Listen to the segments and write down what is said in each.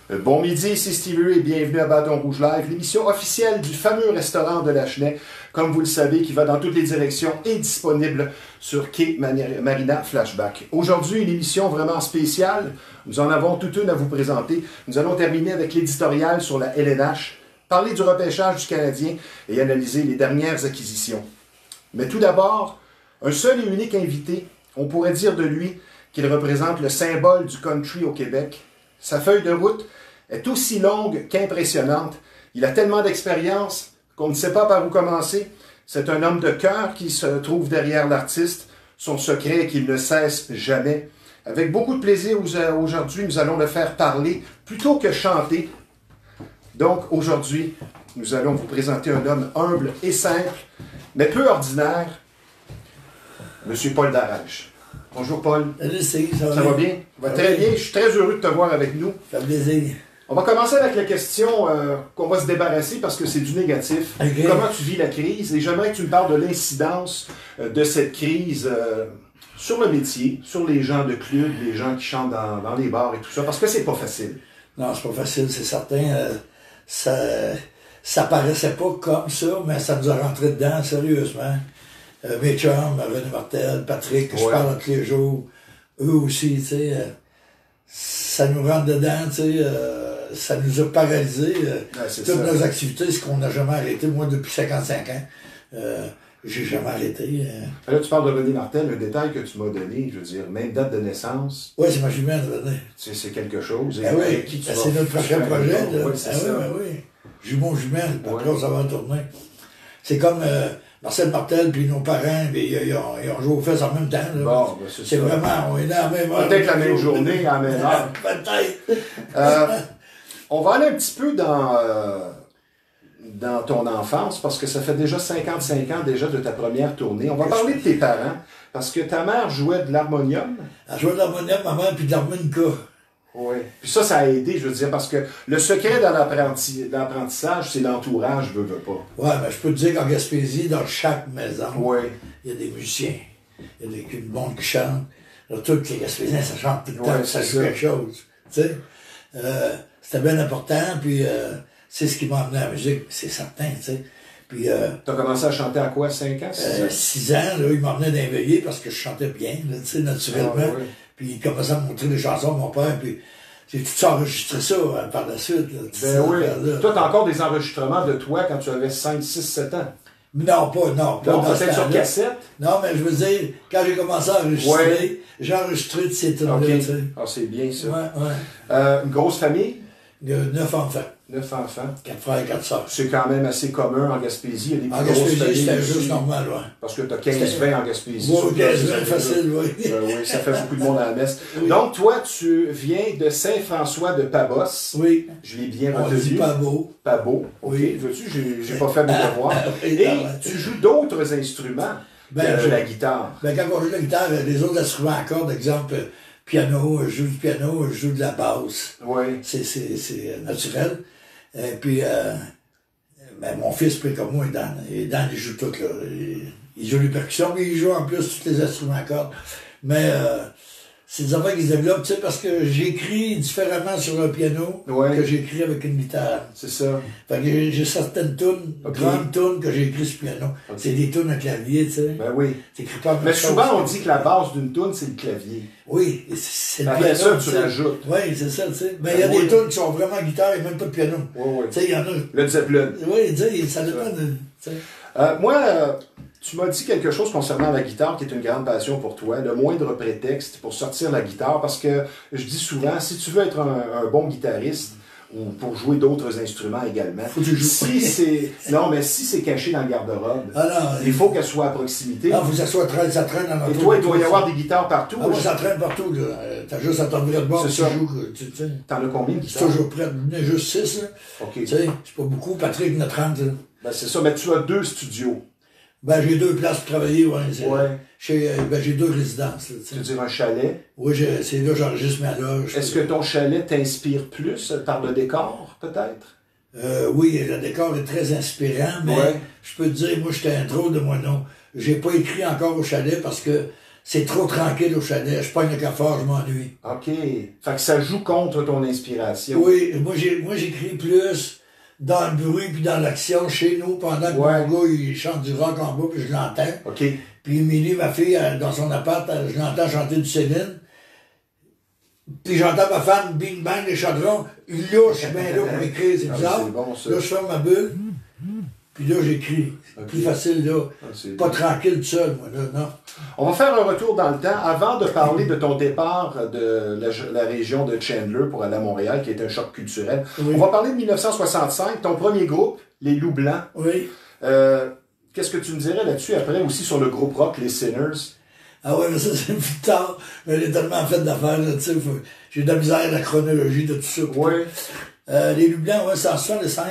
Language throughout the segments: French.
Bon midi, c'est Stevie Ray et bienvenue à Bâton Rouge Live, l'émission officielle du fameux restaurant de la Chenet, comme vous le savez, qui va dans toutes les directions et disponible sur Quai Marina Flashback. Aujourd'hui, une émission vraiment spéciale. Nous en avons toute une à vous présenter. Nous allons terminer avec l'éditorial sur la LNH, parler du repêchage du Canadien et analyser les dernières acquisitions. Mais tout d'abord, un seul et unique invité, on pourrait dire de lui qu'il représente le symbole du country au Québec. Sa feuille de route est aussi longue qu'impressionnante. Il a tellement d'expérience qu'on ne sait pas par où commencer. C'est un homme de cœur qui se trouve derrière l'artiste. Son secret est qu'il ne cesse jamais. Avec beaucoup de plaisir aujourd'hui, nous allons le faire parler plutôt que chanter. Donc aujourd'hui, nous allons vous présenter un homme humble et simple, mais peu ordinaire, Monsieur Paul Darèche. Bonjour Paul. Salut Steve, ça va bien? Ça va très bien. Je suis très heureux de te voir avec nous. Ça fait plaisir. On va commencer avec la question qu'on va se débarrasser parce que c'est du négatif. Okay. Comment tu vis la crise? Et j'aimerais que tu me parles de l'incidence de cette crise sur le métier, sur les gens de club, les gens qui chantent dans les bars et tout ça, parce que c'est pas facile. Non, c'est pas facile, c'est certain. Ça paraissait pas comme ça, mais ça nous a rentré dedans, sérieusement. Mes chums, René Martel, Patrick, que je parle tous les jours, eux aussi, tu sais, ça nous rentre dedans, tu sais, ça nous a paralysés. Toutes nos activités, ce qu'on n'a jamais arrêté. Moi, depuis 55 ans, j'ai jamais arrêté. Là, tu parles de René Martel, un détail que tu m'as donné, je veux dire, même date de naissance. Oui, c'est ma jumelle, René. C'est quelque chose. Ah oui, c'est notre prochain projet. Oui, c'est ça. Oui. Jumeau jumelle, après ça va tourner. C'est comme Marcel Martel puis nos parents, ils ont joué aux fesses en même temps. Bon, ben c'est vraiment, on est là à la même heure. Peut-être la même journée, à la même heure. Peut-être. On va aller un petit peu dans ton enfance, parce que ça fait déjà 55 ans déjà de ta première tournée. On va parler de tes parents, parce que ta mère jouait de l'harmonium. Elle jouait de l'harmonium, ma mère, puis de l'harmonica. Oui. Puis ça a aidé, je veux dire, parce que le secret dans l'apprentissage, c'est l'entourage, veut pas. Oui, mais je peux te dire qu'en Gaspésie, dans chaque maison, il y a des musiciens, il y a du monde qui chante. Tous les Gaspésiens, ça chante tout le temps, ça joue quelque chose. Tu sais, c'était bien important, puis c'est ce qui m'a amené à la musique, c'est certain, tu sais. Puis t'as commencé à chanter à quoi, 5 ans, 6 ans? 6 ans, là, il m'emmenait d'éveiller parce que je chantais bien, tu sais, naturellement. Ah, oui. Puis il commençait à me montrer des chansons, mon père, puis j'ai tout ça enregistré ça par la suite. Là, ben oui. Toi, t'as encore des enregistrements de toi quand tu avais 5, 6, 7 ans? Non, pas peut-être sur cassette? Non, mais je veux dire, quand j'ai commencé à enregistrer, j'ai enregistré de ces trucs-là. Okay. Ah, c'est bien ça. Une grosse famille? 9 enfants. 9 enfants. 4 frères et 4 sœurs. C'est quand même assez commun en Gaspésie. Il y a des en Gaspésie, c'était juste normal, oui. Parce que tu as 15-20 en Gaspésie. Oui, 15-20, facile, oui. Oui, ça fait beaucoup de monde à la messe. Oui. Donc, toi, tu viens de Saint-François de Pabos. Oui. Je l'ai bien retenu. On dit Pabot. Pabot, ok. Oui. Veux-tu, j'ai pas fait mes devoirs. Et tu joues d'autres instruments que la guitare. Ben, quand on joue la guitare, les autres instruments à cordes, exemple, piano, je joue du piano, je joue de la basse. Oui. C'est naturel. Et puis, ben, mon fils, plus comme moi, Dan, il joue tout, là. Il joue les percussions, mais il joue en plus tous les instruments à cordes. Mais c'est des affaires qui se développent, tu sais, parce que j'écris différemment sur un piano que j'écris avec une guitare. C'est ça. Fait que j'ai certaines tunes, grandes tunes que j'ai écrites sur piano. C'est des tunes à clavier, tu sais. Ben oui. T'écris pas. Mais souvent, on dit que la base d'une tune, c'est le clavier. Oui, c'est le piano. Après ça, tu rajoutes. Oui, c'est ça, tu sais. Mais il y a des tunes qui sont vraiment guitare et même pas de piano. Oui. Tu sais, il y en a. Le Zeppelin. Oui, tu sais, ça dépend de. Moi, tu m'as dit quelque chose concernant la guitare qui est une grande passion pour toi. Le moindre prétexte pour sortir la guitare, parce que je dis souvent, si tu veux être un bon guitariste, ou pour jouer d'autres instruments également, si c'est caché dans le garde-robe, il faut qu'elle soit à proximité. Non, il faut que ça soit ça traîne dans notre. Et toi, il doit y avoir des guitares partout. Ah, moi, ça traîne partout, là. T'as juste à t'en virer de bord, tu joues, tu sais. T'en as combien de guitares? C'est toujours prêt. Juste 6, là. OK. Tu sais, c'est pas beaucoup. Patrick, il en a 30, là. Ben, c'est ça, mais tu as 2 studios. Ben, j'ai 2 places pour travailler, j'ai 2 résidences, là, tu veux dire un chalet? Oui, c'est là j'enregistre ma loge. Est-ce que ton chalet t'inspire plus par le décor, peut-être? Oui, le décor est très inspirant, mais je peux te dire, moi, j'étais un drôle de moineau. J'ai pas écrit encore au chalet parce que c'est trop tranquille au chalet, je pogne le cafard, je m'ennuie. OK. Fait que ça joue contre ton inspiration. Oui, moi j'écris plus dans le bruit puis dans l'action chez nous pendant que mon gars il chante du rock en bas puis je l'entends. OK. Puis Émilie, ma fille, dans son appart, je l'entends chanter du Céline. Puis j'entends ma femme, bing bang, les chaudrons. Là, je suis bien là pour écrire, c'est bizarre. C'est bon, ça. Là, je ferme ma bulle. Puis là, j'écris. Okay. Plus facile, là. Pas tranquille tout seul, moi, là, non. On va faire un retour dans le temps. Avant de parler de ton départ de la région de Chandler pour aller à Montréal, qui est un choc culturel, on va parler de 1965, ton premier groupe, les Loups Blancs. Oui. Qu'est-ce que tu me dirais là-dessus après aussi sur le groupe rock, les Sinners? Ah ouais, mais ça, c'est plus tard. Mais il est tellement fait d'affaires, là, tu sais. J'ai de la misère à la chronologie de tout ça. Oui. Les Loups Blancs, ouais, c'est en 65.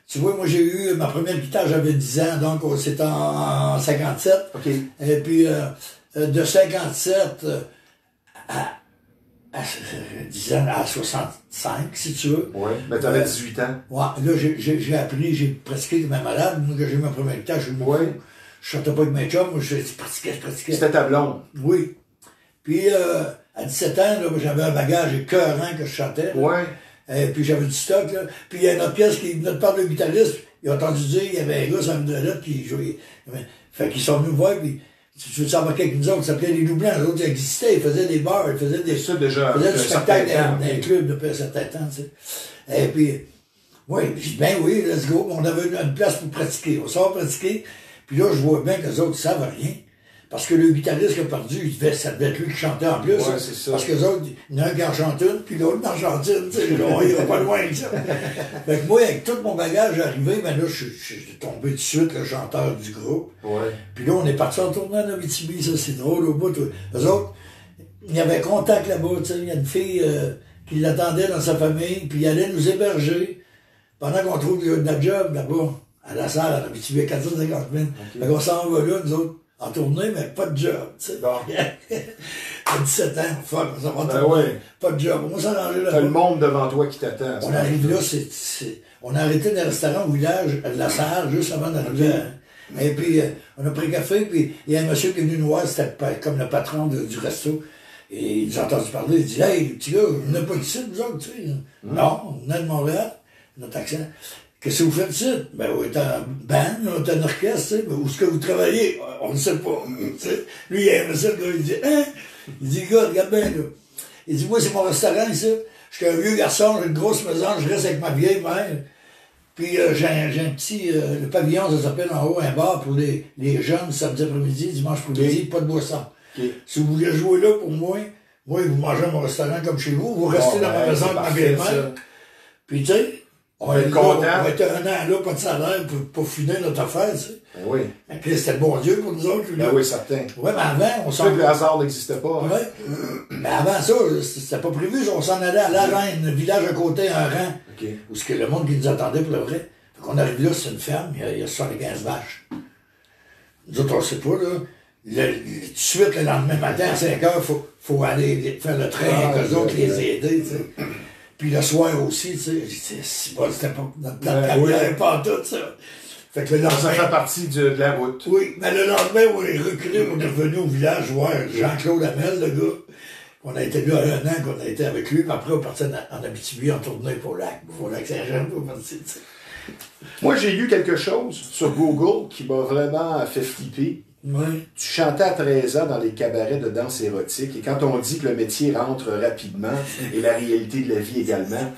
Tu vois, moi, j'ai eu ma première guitare, j'avais 10 ans, donc c'était en 57. OK. Et puis, de 57 à 10 ans, à 65, si tu veux. Oui, mais tu avais 18 ans. Ouais, là, j'ai appris, j'ai pratiqué comme un malade. Moi, quand j'ai eu ma première guitare, je chantais pas avec mes chums, moi, je pratiquais. C'était ta blonde. Oui. Puis, à 17 ans, là, j'avais un bagage écœurant que je chantais. Oui. Et puis j'avais du stock, là. Puis il y a une autre pièce qui, notre part de guitariste, il a entendu dire, il y avait un gars sur la lettre qui jouait. Fait qu'ils sont venus me voir, puis tu veux savoir avec nous autres, qui s'appelaient les Loups Blancs, les autres, ils existaient, ils faisaient des bars, ils faisaient des. Ça, déjà. Ils faisaient du spectacle dans les clubs depuis un certain temps, tu sais. Et puis, oui, j'ai dit, ben oui, let's go. On avait une place pour pratiquer. On sort pratiquer, puis là, je vois bien que les autres, ils savent rien. Parce que le guitariste qui a perdu, ça devait être lui qui chantait en plus. Ouais, c'est ça. Parce que les autres, il y en a un qui en chante une, puis l'autre en chante une, tu sais, on ira pas loin que ça. Fait que moi, avec tout mon bagage arrivé, ben là, je suis tombé tout de suite le chanteur du groupe. Ouais. Puis là, on est parti en tournant en Abitibi, ça, c'est drôle, au bout. Eux autres, il y avait contact là-bas, tu sais, il y a une fille qui l'attendait dans sa famille, puis il allait nous héberger pendant qu'on trouve de la job là-bas, à la salle, en Abitibi, à 450 000. Okay. Fait qu'on s'en va là, nous autres. En tournée, mais pas de job, tu sais. Bon. À 17 ans, fuck, ça va tourner. Ouais. Pas de job. On va s'arranger là. T'as le monde devant toi qui t'attend. On arrive là, on a arrêté dans un restaurant au village, de la salle, juste avant d'arriver. Et puis, on a pris café, puis il y a un monsieur qui est venu nous voir, c'était comme le patron du resto. Et il nous a entendu parler, il dit, hey, les petits gars, vous n'êtes pas ici, vous autres, tu sais. Non, on venait de Montréal, notre accent. Qu'est-ce que vous faites ici? Ben, on est en band, on est en orchestre, tu sais. Où est-ce que vous travaillez? On ne sait pas, tu sais. Lui, il aime ça, le gars, il dit, hein? Il dit, gars, regarde bien, là. Il dit, moi, c'est mon restaurant, ici. Je suis un vieux garçon, j'ai une grosse maison, je reste avec ma vieille mère. Puis, j'ai un petit, le pavillon, ça s'appelle en haut, un bar pour les jeunes, samedi après-midi, dimanche après-midi, pas de boisson. Si vous voulez jouer là pour moi, vous mangez à mon restaurant comme chez vous, vous restez dans ma maison avec ma vieille mère. Puis, tu sais, on est content. On était un an là, pas de salaire pour finir notre affaire, tu sais. Ben oui. C'était le bon Dieu pour nous autres. Ben oui, certain. Ouais, mais avant, on s'en allait. Le hasard n'existait pas. Ouais. Mais avant ça, c'était pas prévu. On s'en allait à La Reine, un village à côté, un rang. Okay. Où ce que le monde qui nous attendait pour le vrai. Fait qu'on arrive là, c'est une ferme, il y a 75 vaches. Nous autres, on sait pas, là. Tout de suite, le lendemain matin, à 5 heures, faut aller faire le train avec eux autres, les aider, tu sais. Puis le soir aussi, tu sais, c'était pas notre carrière, pas tout ça. Fait que le lendemain, ça fait partie de la route. Oui, mais le lendemain, on est reculé, on est revenu au village voir Jean-Claude Hamel, le gars. On a été là un an qu'on a été avec lui, puis après on partait en Abitibi en tournée pour lac Saint-Jean, pour partir, tu sais. Moi, j'ai lu quelque chose sur Google qui m'a vraiment fait flipper. Oui. Tu chantais à 13 ans dans les cabarets de danse érotique, et quand on dit que le métier rentre rapidement, et la réalité de la vie également,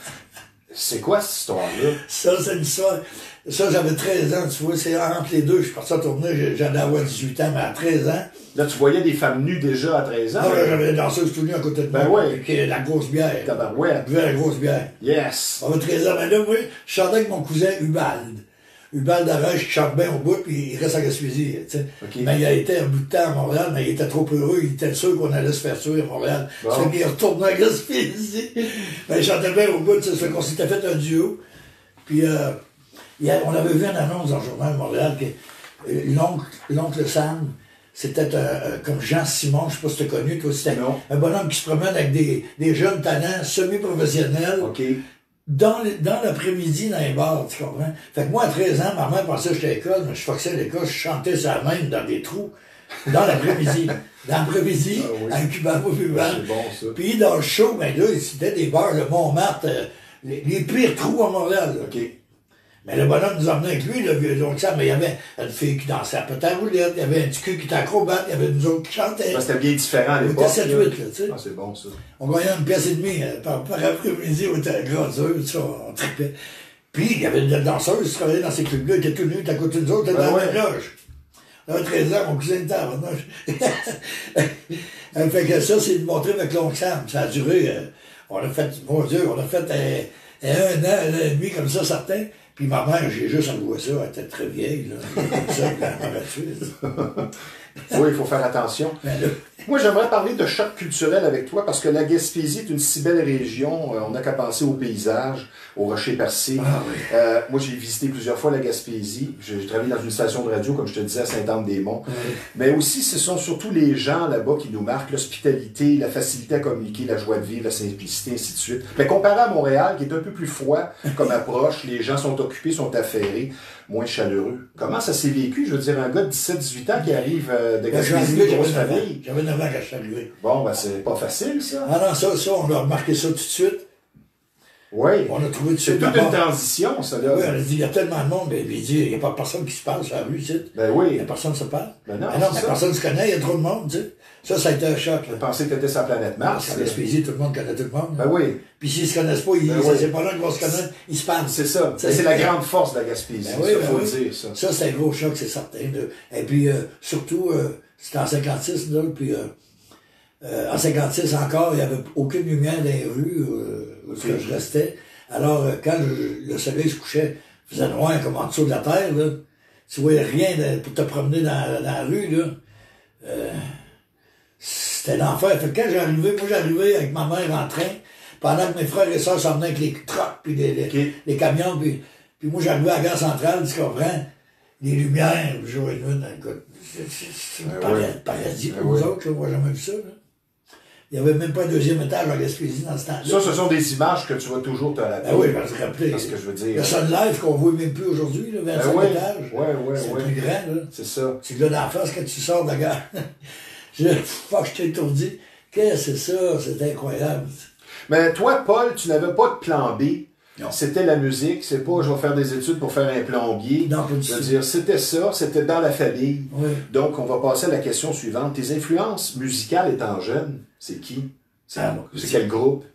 c'est quoi cette histoire-là? Ça, c'est une histoire. Ça, j'avais 13 ans, tu vois, c'est entre les deux, je suis parti en tournée, j'allais avoir 18 ans, mais à 13 ans. Là, tu voyais des femmes nues déjà à 13 ans? Ah, là, j'avais une danseuse tout nue à côté de moi. Ben oui. Avec la grosse bière. Tabarouette. Je buvais la grosse bière. Yes. J'avais 13 ans, mais là, moi, je chantais avec mon cousin Hubald. Hubald Arèche qui chante bien au bout, puis il reste à Gaspésie, tu sais. Okay. Mais il a été un bout de temps à Montréal, mais il était trop heureux, il était sûr qu'on allait se faire tuer à Montréal. Bon. Ça fait qu'il est retourné à Gaspésie. Mais il chantait bien au bout, ça fait qu'on s'était fait un duo. Puis, on avait vu une annonce dans le journal de Montréal que l'oncle Sam, c'était comme Jean Simon, je sais pas si tu as connu, toi, c'était un bonhomme qui se promène avec des jeunes talents semi-professionnels. Okay. Dans l'après-midi, dans les bars, tu comprends? Fait que moi, à 13 ans, ma mère pensait que j'étais à l'école, mais je foxais à l'école, je chantais ça même dans des trous. Dans l'après-midi. Dans l'après-midi, Ah oui. à un Cubano vivant. C'est bon, ça. Puis dans le show, ben là, c'était des bars, le Montmartre, les pires trous à Montréal. Là. OK. Mais le bonhomme nous emmenait avec lui, le vieux donc ça, mais il y avait une fille qui dansait à pétard roulette, il y avait un petit cul qui était acrobate, il y avait nous autres qui chantaient. Ça, c'était bien différent à On l'époque. était 7-8, là, tu sais. Ah, c'est bon, ça. On gagnait une pièce et demie par après-midi, on était grandeur, ça, on tripait. Puis, il y avait une danseuse qui travaillait dans ces clubs-là, elle était tout nue, à côté de nous autres, elle était dans la même loge. On avait 13 ans, mon cousin était à fait que ça, c'est de montrer avec l'oncle Sam. Ça a duré, on a fait, mon Dieu, on a fait un an et demi comme ça, certain. Puis ma mère, j'ai juste envoyé ça, elle était très vieille, là. Comme ça, elle m'aurait tué. Oui, il faut faire attention. Mais là, Moi, j'aimerais parler de choc culturel avec toi parce que la Gaspésie est une si belle région. On n'a qu'à penser au paysage, aux rochers percés. Ah oui. Moi, j'ai visité plusieurs fois la Gaspésie. J'ai travaillé dans une station de radio, comme je te disais, à Saint-Anne-des-Monts. oui. Mais aussi, ce sont surtout les gens là-bas qui nous marquent, l'hospitalité, la facilité à communiquer, la joie de vivre, la simplicité, ainsi de suite. Mais comparé à Montréal, qui est un peu plus froid comme approche, les gens sont occupés, sont affairés, moins chaleureux. Comment ça s'est vécu? Je veux dire, un gars de 17-18 ans qui arrive de Gaspésie, de grosse famille. J'avais 9 ans quand je suis arrivé. Bon, ben c'est pas facile, ça. Ah non, ça, on a remarqué ça tout de suite. Oui. On a trouvé tout de C'est suite. toute d'abord- une transition, ça, là. Oui, on a dit, il y a tellement de monde, mais il dit, il n'y a pas personne qui se parle sur la rue, tu sais. Ben Il oui. n'y a personne qui se parle. Ben non, Mais non, c'est mais ça. personne ne se connaît, il y a trop de monde, tu sais. Ça a été un choc. Je pensais que tu étais sur la planète Mars. Parce qu'à Gaspésie, tout le monde connaît tout le monde. Ben oui. Puis s'ils ne se connaissent pas, Ben oui. c'est pas là qu'ils vont se connaître, ils se parlent. C'est ça. C'est- C'est la grande force de la Gaspésie. Ben oui, ça, ben faut oui. le dire, ça. Ça, c'est un gros choc, c'est certain. Et puis, surtout, c'était en 56, là, puis en 56 encore, il n'y avait aucune lumière dans les rues où Ok. je restais. Alors, quand le soleil se couchait, il faisait noir comme en dessous de la terre, là. Tu voyais rien pour te promener dans la rue, là. C'était l'enfer. Fait que quand j'arrivais avec ma mère en train, pendant que mes frères et sœurs s'en venaient avec les trucks, puis Ok. les camions, puis moi j'arrivais à la gare centrale, tu comprends? Les lumières, jour et nuit, écoute, c'est un Ben oui. paradis Ben pour nous oui. autres, là. Moi, j'ai jamais vu ça, là. Il n'y avait même pas un deuxième étage à Gaspésie dans ce temps-là. Ça, ce sont des images que tu vas toujours te rappeler. Ben oui, je vais te rappeler. Parce que je veux dire. Le Sun Life qu'on voit même plus aujourd'hui, là, 25 Ben oui. étages. Ouais, C'est ouais. plus grand, là. C'est ça. C'est là d'en face quand tu sors de la gare. je t'ai étourdi. Qu'est-ce que c'est ça? C'est incroyable. Mais toi, Paul, tu n'avais pas de plan B. Non. C'était la musique. C'est pas je vais faire des études pour faire un plombier. Non, pas du Je veux tout. dire, c'était ça. C'était dans la famille. Oui. Donc, on va passer à la question suivante. Tes influences musicales étant jeune, c'est qui? C'est quel groupe?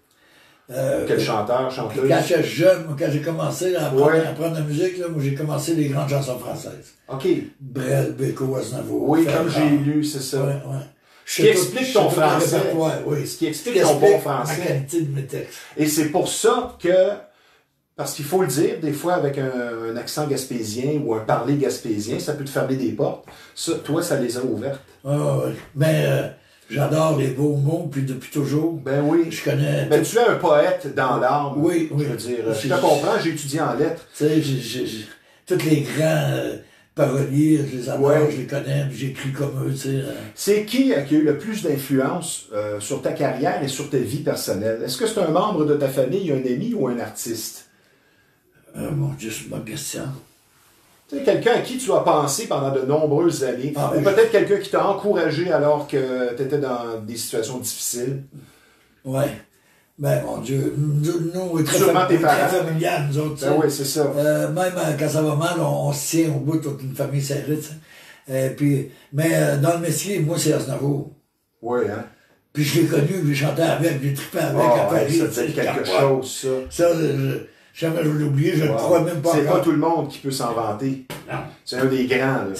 Quel chanteur, chanteuse? Quand j'étais jeune, moi, quand j'ai commencé à Ouais. apprendre la musique, là, moi j'ai commencé les grandes chansons françaises. OK. Brel, Béco, Aznavour. Oui, Ferrand. comme j'ai lu, c'est ça. Ouais, ouais. Ce qui explique ton français. Oui. Ce qui explique ton bon français. La qualité de mes textes. Et c'est pour ça que, parce qu'il faut le dire, des fois avec un accent gaspésien ou un parler gaspésien, ça peut te fermer des portes. Ça, toi, ça les a ouvertes. Ouais. Mais j'adore les beaux mots, puis depuis toujours. Ben oui. Je connais. Ben, tu es un poète dans l'âme. Oui, oui. Je veux dire, je te comprends, j'ai étudié en lettres. Tu sais, tous les grands paroliers, je les adore, Ouais. je les connais, puis j'écris comme eux, tu sais. C'est qui a eu le plus d'influence sur ta carrière et sur ta vie personnelle? Est-ce que c'est un membre de ta famille, un ami ou un artiste? Mon Dieu, c'est une bonne question. Tu sais, quelqu'un à qui tu as pensé pendant de nombreuses années, Ah, ou ben, peut-être quelqu'un qui t'a encouragé alors que tu étais dans des situations difficiles. Ouais. Ben, mon Dieu, nous, très, Sûrement tes parents. très familial, nous autres, tu sais. Ben oui, c'est ça. Même quand ça va mal, on se tient au bout, toute une famille serrée, tu sais. Mais dans le métier, moi, c'est Aznavour. Oui, hein? Puis je l'ai connu, puis je chantais avec, j'ai trippé avec Ah, à ouais, Paris. ça tu sais, dit quelque je capote. chose, ça. Ça, jamais je l'ai oublié, je ne Wow. crois même pas C'est pas encore. tout le monde qui peut s'en vanter. Non. C'est un des grands, là.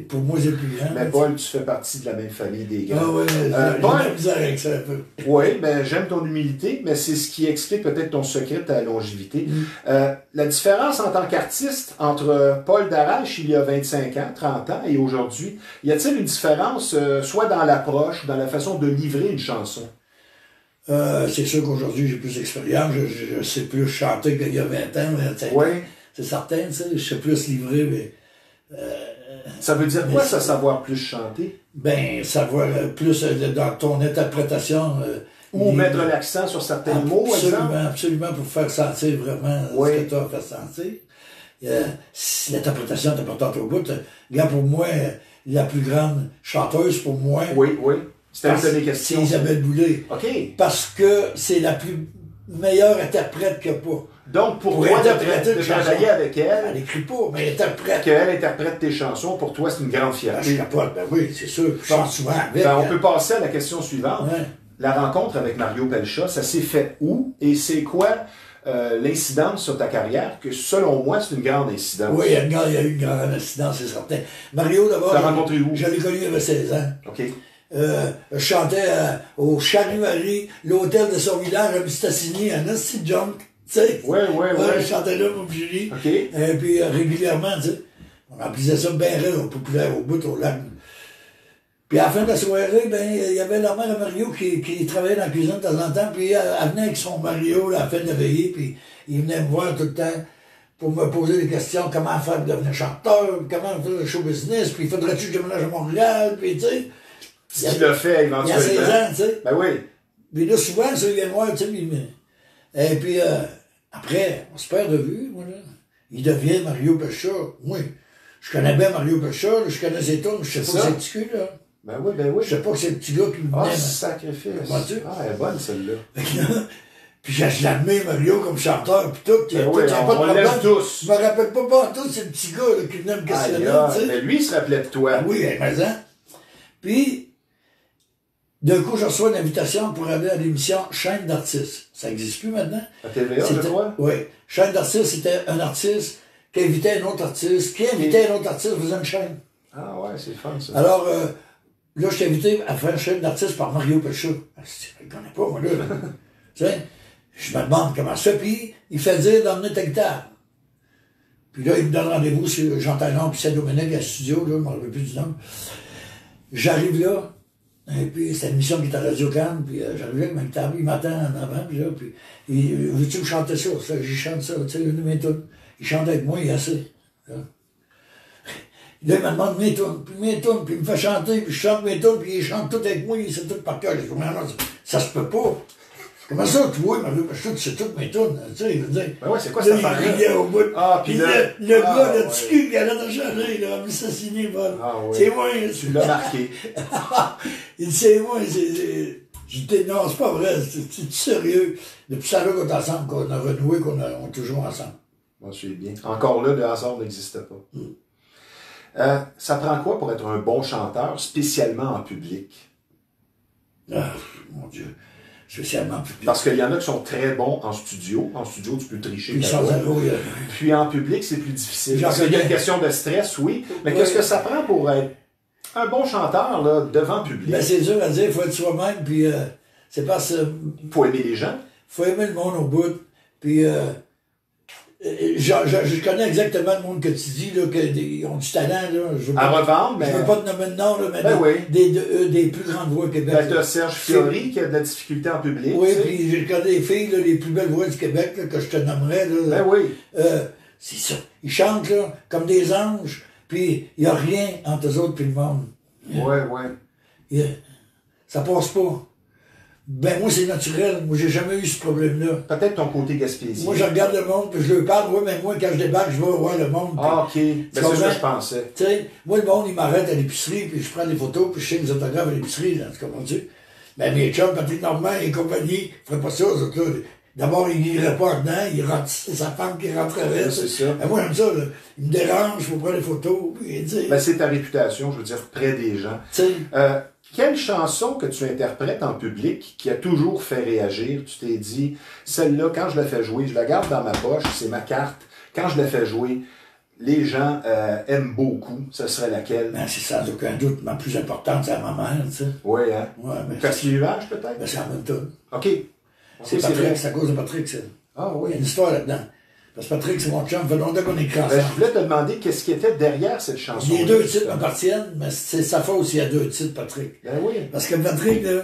Pour moi, c'est le plus grand. Mais Paul, tu fais partie de la même famille des grands. Ah ouais, j'ai Paul- de la misère avec ça un peu. Oui, ben j'aime ton humilité, mais c'est ce qui explique peut-être ton secret de ta longévité. La différence en tant qu'artiste entre Paul Darèche il y a 25 ans, 30 ans et aujourd'hui, y a-t-il une différence soit dans l'approche, dans la façon de livrer une chanson? C'est sûr qu'aujourd'hui, j'ai plus d'expérience. Je sais plus chanter qu'il y a 20 ans, 25 ans. Oui. C'est certain, tu sais. Je sais plus livrer, mais Ça veut dire quoi, ça, savoir plus chanter? ben, savoir plus dans ton interprétation. Ou mettre l'accent sur certains mots, exemple? Absolument, absolument, pour faire sentir vraiment Oui. ce que tu as à faire sentir. Si l'interprétation est importante au bout, regarde, pour moi, la plus grande chanteuse pour moi. Oui, oui. C'était une de mes questions. C'est Isabelle Boulay. OK. Parce que c'est la plus meilleure interprète qu'il n'y a pas. Donc, pour toi, de travailler avec elle... Elle n'écrit pas, mais elle interprète. Qu'elle interprète tes chansons, pour toi, c'est une grande fierté. Je capote, ben oui, c'est sûr. Je chante souvent avec. Ben, on peut passer à la question suivante. Ouais. La rencontre avec Mario Pelcha, ça s'est fait où? Et c'est quoi l'incidence sur ta carrière? Que selon moi, c'est une grande incidence. Oui, il y a eu une grande incidence, c'est certain. Mario, d'abord, tu l'as rencontré où? Je l'ai connu il y avait 16 ans. OK. Je chantais au Chanuari, l'hôtel de son village à Mistassini, à Nasty Junk. Tu sais? Oui. Je chantais là, mon Julie. OK. Et puis régulièrement, tu sais. On remplissait ça bien rare, populaire, au bout, au lac. Puis à la fin de la soirée, ben, il y avait la mère de Mario qui travaillait dans la cuisine de temps en temps, puis elle venait avec son Mario là, à la fin de la veillée, puis il venait me voir tout le temps pour me poser des questions, comment faire pour devenir chanteur, comment faire le show business, puis faudrait-tu que je déménage à Montréal, puis tu sais. Ce qu'il a fait éventuellement. Il y a 16 ans, tu sais. Ben oui. Puis là, souvent, ça, il vient me voir, tu sais, et puis après, on se perd de vue, moi, là. Il devient Mario Pelcha. Oui. Je connais bien Mario Pelcha, je connais ses tunes, je sais pas que c'est le petit cul, là. Ben oui. Je sais pas que c'est le petit gars qui me Ah, venait. sacrifice. Ah, elle est bonne, celle-là. Puis je l'admets, Mario, comme chanteur, puis tout. Ben oui, on l'aime tous. Je me rappelle pas tout, c'est le petit gars là, qui venait me questionner, tu sais. Mais lui, il se rappelait de toi. Oui, mais hein. Puis, d'un coup, je reçois une invitation pour aller à l'émission Chaîne d'artistes. Ça n'existe plus maintenant. À TVA, je crois? Oui. Chaîne d'artistes, c'était un artiste qui invitait un autre artiste, qui invitait un autre artiste, faisait une chaîne. Ah ouais, c'est fun, ça. Alors, là, je t'ai invité à faire une chaîne d'artistes par Mario Pelcha. Je ne connais pas, moi, là. Tu sais, je me demande comment ça. Puis, il fait dire d'emmener ta guitare. Puis là, il me donne rendez-vous sur Jean Talon puis Saint-Dominique à studio, là, je ne me rappelle plus du nom. J'arrive là, et puis c'est une mission qui est à Radio-Can, puis j'arrive là avec ma guitare, il m'attend en avant, puis là, puis veux-tu me chanter ça? J'y chante ça, tu sais, une de mes tunes. Il chante avec moi, il est assez. Là, il me demande mes tunes, puis il me fait chanter, puis je chante mes tunes, puis il chante tout avec moi, il sait tout par cœur. Je dis, non, ça se peut pas. Comment ça, tu vois, Mario Pelcha, tu sais toutes mes tunes, tu sais, il veut dire. Ben ouais, c'est quoi cette affaire-là? Il riait au bout. Ah, puis là. Le gars, le petit cul qui allait dans le chalet, là, a assassiné, Paul. Ah, oui. C'est moi. Tu l'as marqué. Il dit, c'est moi, je dis, non, c'est pas vrai, c'est sérieux. Depuis ça, là, qu'on est ensemble, qu'on a renoué, qu'on est toujours ensemble. Moi, je suis bien. Encore là, le hasard n'existe pas. Ça prend quoi pour être un bon chanteur, spécialement en public? Ah, mon Dieu. Spécialement en public. Parce qu'il y en a qui sont très bons en studio. En studio, tu peux tricher. Puis, sans zéro, puis en public, c'est plus difficile. J'en Parce qu'il y a une connais. question de stress, oui. Mais qu'est-ce que ça prend pour être un bon chanteur là, devant le public? Ben, c'est dur à dire, il faut être soi-même, puis c'est parce que. Faut aimer les gens. Faut aimer le monde au bout, puis je connais exactement le monde que tu dis, là, qu'ils ont du talent, là. À revendre, mais... Je veux pas te nommer de nom, là, mais ben oui. des plus grandes voix au Québec. Ben, t'as Serge Fiori qui a de la difficulté en public. Oui, puis je connais des filles, là, les plus belles voix du Québec, là, que je te nommerais, là. Ben oui. C'est ça. Ils chantent, là, comme des anges, puis il n'y a rien entre eux autres et le monde. Ouais. Ça passe pas. Ben, moi, c'est naturel. Moi, j'ai jamais eu ce problème-là. Peut-être ton côté gaspésien. Moi, je regarde le monde, puis je leur parle. Oui, mais moi, quand je débarque, je vais voir le monde. Ah, OK. Ben, c'est ce que je pensais. Tu sais, moi, le monde, il m'arrête à l'épicerie, puis je prends des photos, puis je signe des autographes à l'épicerie, là, tu comprends-tu? Ben, mes chums, Patrick Normand et compagnie, ils feraient pas ça, eux autres, là. D'abord, ils n'iraient pas dedans, c'est sa femme qui rentrerait. C'est ça. Ben, moi, j'aime ça, là. Il me dérange, il faut prendre des photos, puis dire. Ben, c'est ta réputation, je veux dire, près des gens. Tu sais. Quelle chanson que tu interprètes en public qui a toujours fait réagir? Tu t'es dit, celle-là, quand je la fais jouer, je la garde dans ma poche, c'est ma carte. Quand je la fais jouer, les gens aiment beaucoup. Ce serait laquelle? Ben, c'est sans aucun doute ma plus importante, c'est ma mère, tu sais. Oui, hein? Ouais, mais Persiflage, peut-être? Ben, c'est en même temps. OK. C'est Patrick, c'est à cause de Patrick, ça. Ah oui. Il y a une histoire là-dedans. Parce que Patrick, c'est mon chum, ça fait longtemps qu'on écrit ensemble. Ben, je voulais te demander qu'est-ce qui était derrière cette chanson. Les deux titres m'appartiennent, mais c'est sa faute s'il y a deux titres, Patrick. Ben oui. Parce que Patrick, là,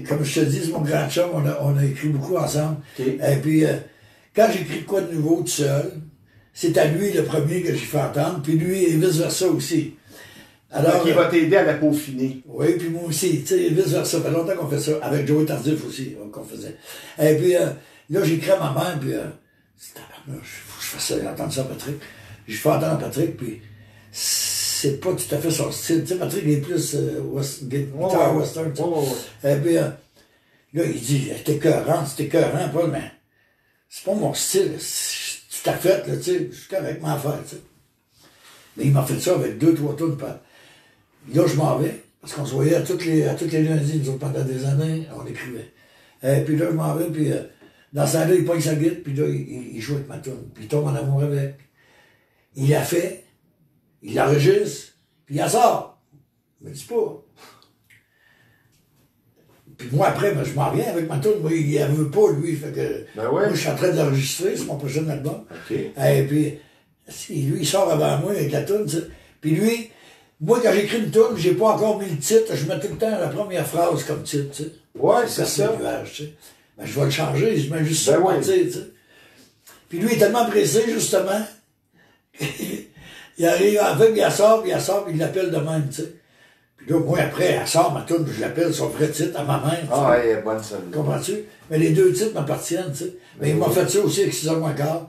comme je te dis, c'est mon grand chum, on a écrit beaucoup ensemble. Okay. Et puis, quand j'écris de quoi de nouveau tout seul, c'est à lui le premier que j'ai fait entendre, puis lui et vice-versa aussi. Alors, il va t'aider à la peaufiner. Oui, puis moi aussi, tu sais, vice-versa. Ça fait longtemps qu'on fait ça, avec Joey Tardif aussi, qu'on faisait. Et puis, là, j'écris à ma mère, puis c'est tabarnouche, faut que je fasse ça, entendre ça à Patrick. Je fais entendre à Patrick, puis c'est pas tout à fait son style. Tu sais, Patrick, il est plus guitare western. Et puis, là, il dit, c'était écœurant, Paul, mais c'est pas mon style. Tu t'as fait, là, tu sais, je suis correct, m'en faire, tu sais. Mais il m'a fait ça avec 2-3 tonnes. Là, je m'en vais, parce qu'on se voyait à tous les lundis, nous autres, pendant des années, on écrivait. Et puis là, je m'en vais, puis dans ce temps-là, il pogne sa guitare, puis là, il joue avec ma toune. Puis il tombe en amour avec. Il l'a fait, il l'enregistre, puis il la sort. Il me dit pas. Puis moi, après, ben, je m'en viens avec ma toune. Moi, il ne veut pas, lui. Fait que, moi, je suis en train de l'enregistrer, c'est mon prochain album. Et puis, lui, il sort avant moi avec la toune. Puis lui, moi, quand j'écris une toune, j'ai pas encore mis le titre. Je mets tout le temps la première phrase comme titre. Tu sais. Ouais, c'est ça. Nuage, tu sais. Ben, je vais le changer, je mets juste ça pour dire, tu sais. Puis lui, il est tellement pressé, justement, il arrive en fait, puis il sort, puis il l'appelle de même, tu sais. Puis là, moi, après, elle sort ma toune, je l'appelle son vrai titre à ma main. Ah, ouais, elle est bonne, celle-là. Comprends-tu? Mais les deux titres m'appartiennent, tu sais. Mais il m'a fait ça aussi avec 6 heures moins quart.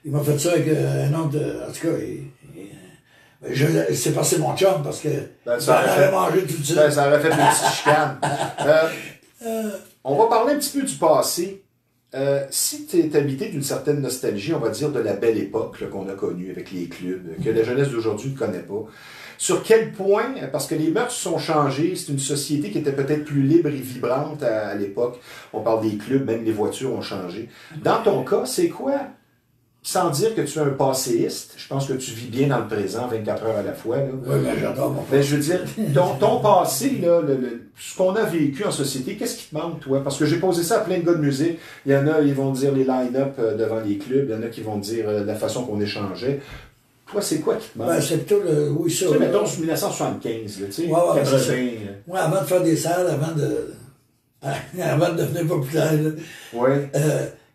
Il m'a fait ça avec un autre de... En tout cas, c'est passé mon chum, parce que... ça aurait mangé tout de suite. Ça aurait fait une petite chicane. On va parler un petit peu du passé. Si tu es habité d'une certaine nostalgie, on va dire de la belle époque qu'on a connue avec les clubs, que la jeunesse d'aujourd'hui ne connaît pas, sur quel point, parce que les mœurs sont changées, c'est une société qui était peut-être plus libre et vibrante à l'époque. On parle des clubs, même les voitures ont changé. Dans ton cas, c'est quoi? Sans dire que tu es un passéiste, je pense que tu vis bien dans le présent, 24 heures à la fois. Là. Oui, ben j'adore mon passé. Je veux dire, ton passé, là, ce qu'on a vécu en société, qu'est-ce qui te manque, toi? Parce que j'ai posé ça à plein de gars de musique. Il y en a, ils vont dire les line-up devant les clubs. Il y en a qui vont dire la façon qu'on échangeait. Toi, c'est quoi qui te manque? Ben, c'est plutôt le... Oui, ça. Tu sais, mettons, c'est 1975, là, tu sais, 80. Moi, avant de faire des salles, avant de devenir populaire,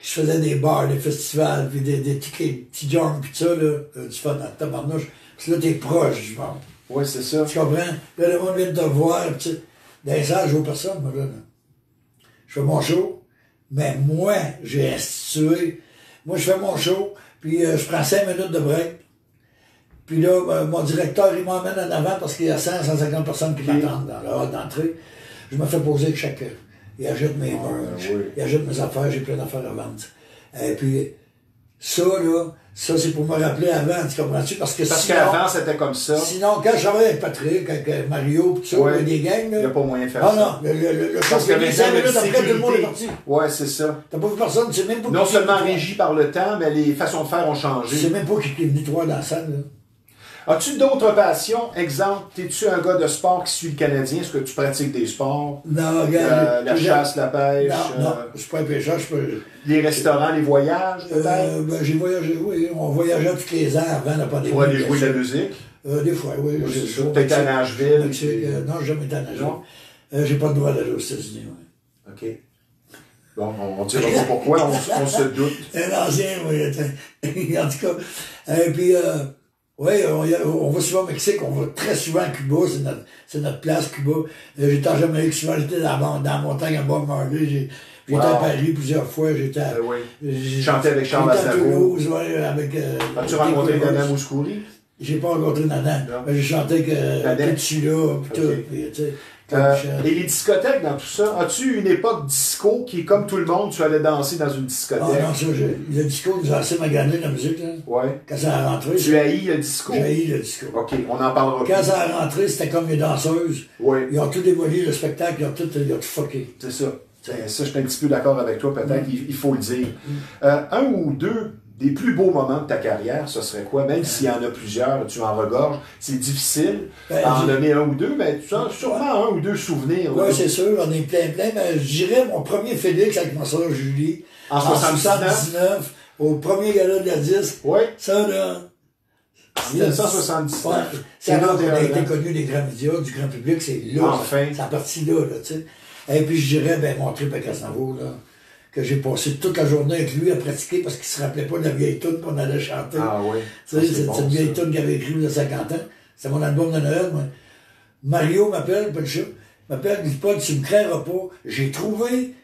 je faisais des bars, des festivals, puis des petits jumps, puis ça, là, du fun dans le tabarnouche. Parce que là, t'es proche du monde. Oui, c'est ça. Tu comprends? Là, le monde vient de te voir, puis dans les salles, je vois personne, moi, là. Je fais mon show, mais moi, j'ai institué. Moi, je fais mon show, puis je prends 5 minutes de break. Puis là, mon directeur, il m'emmène en avant parce qu'il y a 150 personnes qui m'attendent dans la hall d'entrée. Je me fais poser avec chacun. Il achète mes merch, il achète mes affaires, j'ai plein d'affaires à vendre. Et puis, ça, là, c'est pour me rappeler avant, tu comprends-tu? Parce qu'avant, c'était comme ça. Sinon, quand je travaillais avec Patrick, avec Mario, tout ça, il y a des gangs, là. Il n'y a pas moyen de faire ça. Ah non, le parce que les 5 minutes après, tout le monde est parti. Ouais, c'est ça. T'as pas vu personne, tu sais même pas... Non seulement régi par le temps, mais les façons de faire ont changé. Tu sais même pas qui est venu te voir dans la salle, là. As-tu d'autres passions? Exemple, es-tu un gars de sport qui suit le Canadien? Est-ce que tu pratiques des sports? Non, regarde. La chasse, la pêche? Non, je suis pas un pêcheur, je peux... Les restaurants, les voyages, peut-être? Ben, j'ai voyagé, oui. On voyageait tous les ans avant la pandémie. Pour aller jouer de la musique? Des fois, oui. T'as été à Nashville? Non, j'ai jamais été à Nashville. J'ai pas le droit d'aller aux États-Unis, oui. OK. Bon, on ne dira pas pourquoi, on se doute. Un ancien, oui. En tout cas. Et puis... oui, on va souvent au Mexique, on va très souvent à Cuba, c'est notre place, Cuba. J'étais en Jamaïque souvent, j'étais dans la montagne à Bob Marley, j'étais à Paris plusieurs fois, j'étais à... Chanté avec Charles Aznavour. Avec... As-tu rencontré Nana Mouskouri? J'ai pas rencontré Nana, mais j'ai chanté avec Tchula, pis tout, pis tu sais... Et les discothèques dans tout ça, as-tu une époque disco qui est comme tout le monde, tu allais danser dans une discothèque? Ah non, ça, le disco nous a assez magané la musique, là. Ouais. Quand ça a rentré. Tu haïs le disco? J'ai haï le disco. OK, on en parlera plus. Quand ça a rentré, c'était comme les danseuses. Oui. Ils ont tout démoli, le spectacle, ils ont tout fucké. C'est ça. Ça, je suis un petit peu d'accord avec toi, peut-être, il faut le dire. Un ou deux des plus beaux moments de ta carrière, ce serait quoi? Même s'il y en a plusieurs, tu en regorges, c'est difficile d'en donner un ou deux, mais tu as sûrement un ou deux souvenirs. Oui, c'est sûr, j'en ai plein, mais je dirais mon premier Félix avec ma soeur Julie, en 79, au premier gala de la disque. Oui. Ça, là... En 1979. C'est là qu'on a été connu des grands médias, du grand public, c'est là. Enfin. C'est la partie là, tu sais. Et puis je dirais, ben, mon trip avec Aznavour, là, que j'ai passé toute la journée avec lui à pratiquer parce qu'il se rappelait pas de la vieille toune qu'on allait chanter. Ah oui. Tu sais, c'est une vieille toune qu'il avait écrite il y a 50 ans. C'était mon album de Noël. Moi. Mario m'appelle, pas le chat, m'appelle, il dit Paul, tu me craindras pas. J'ai trouvé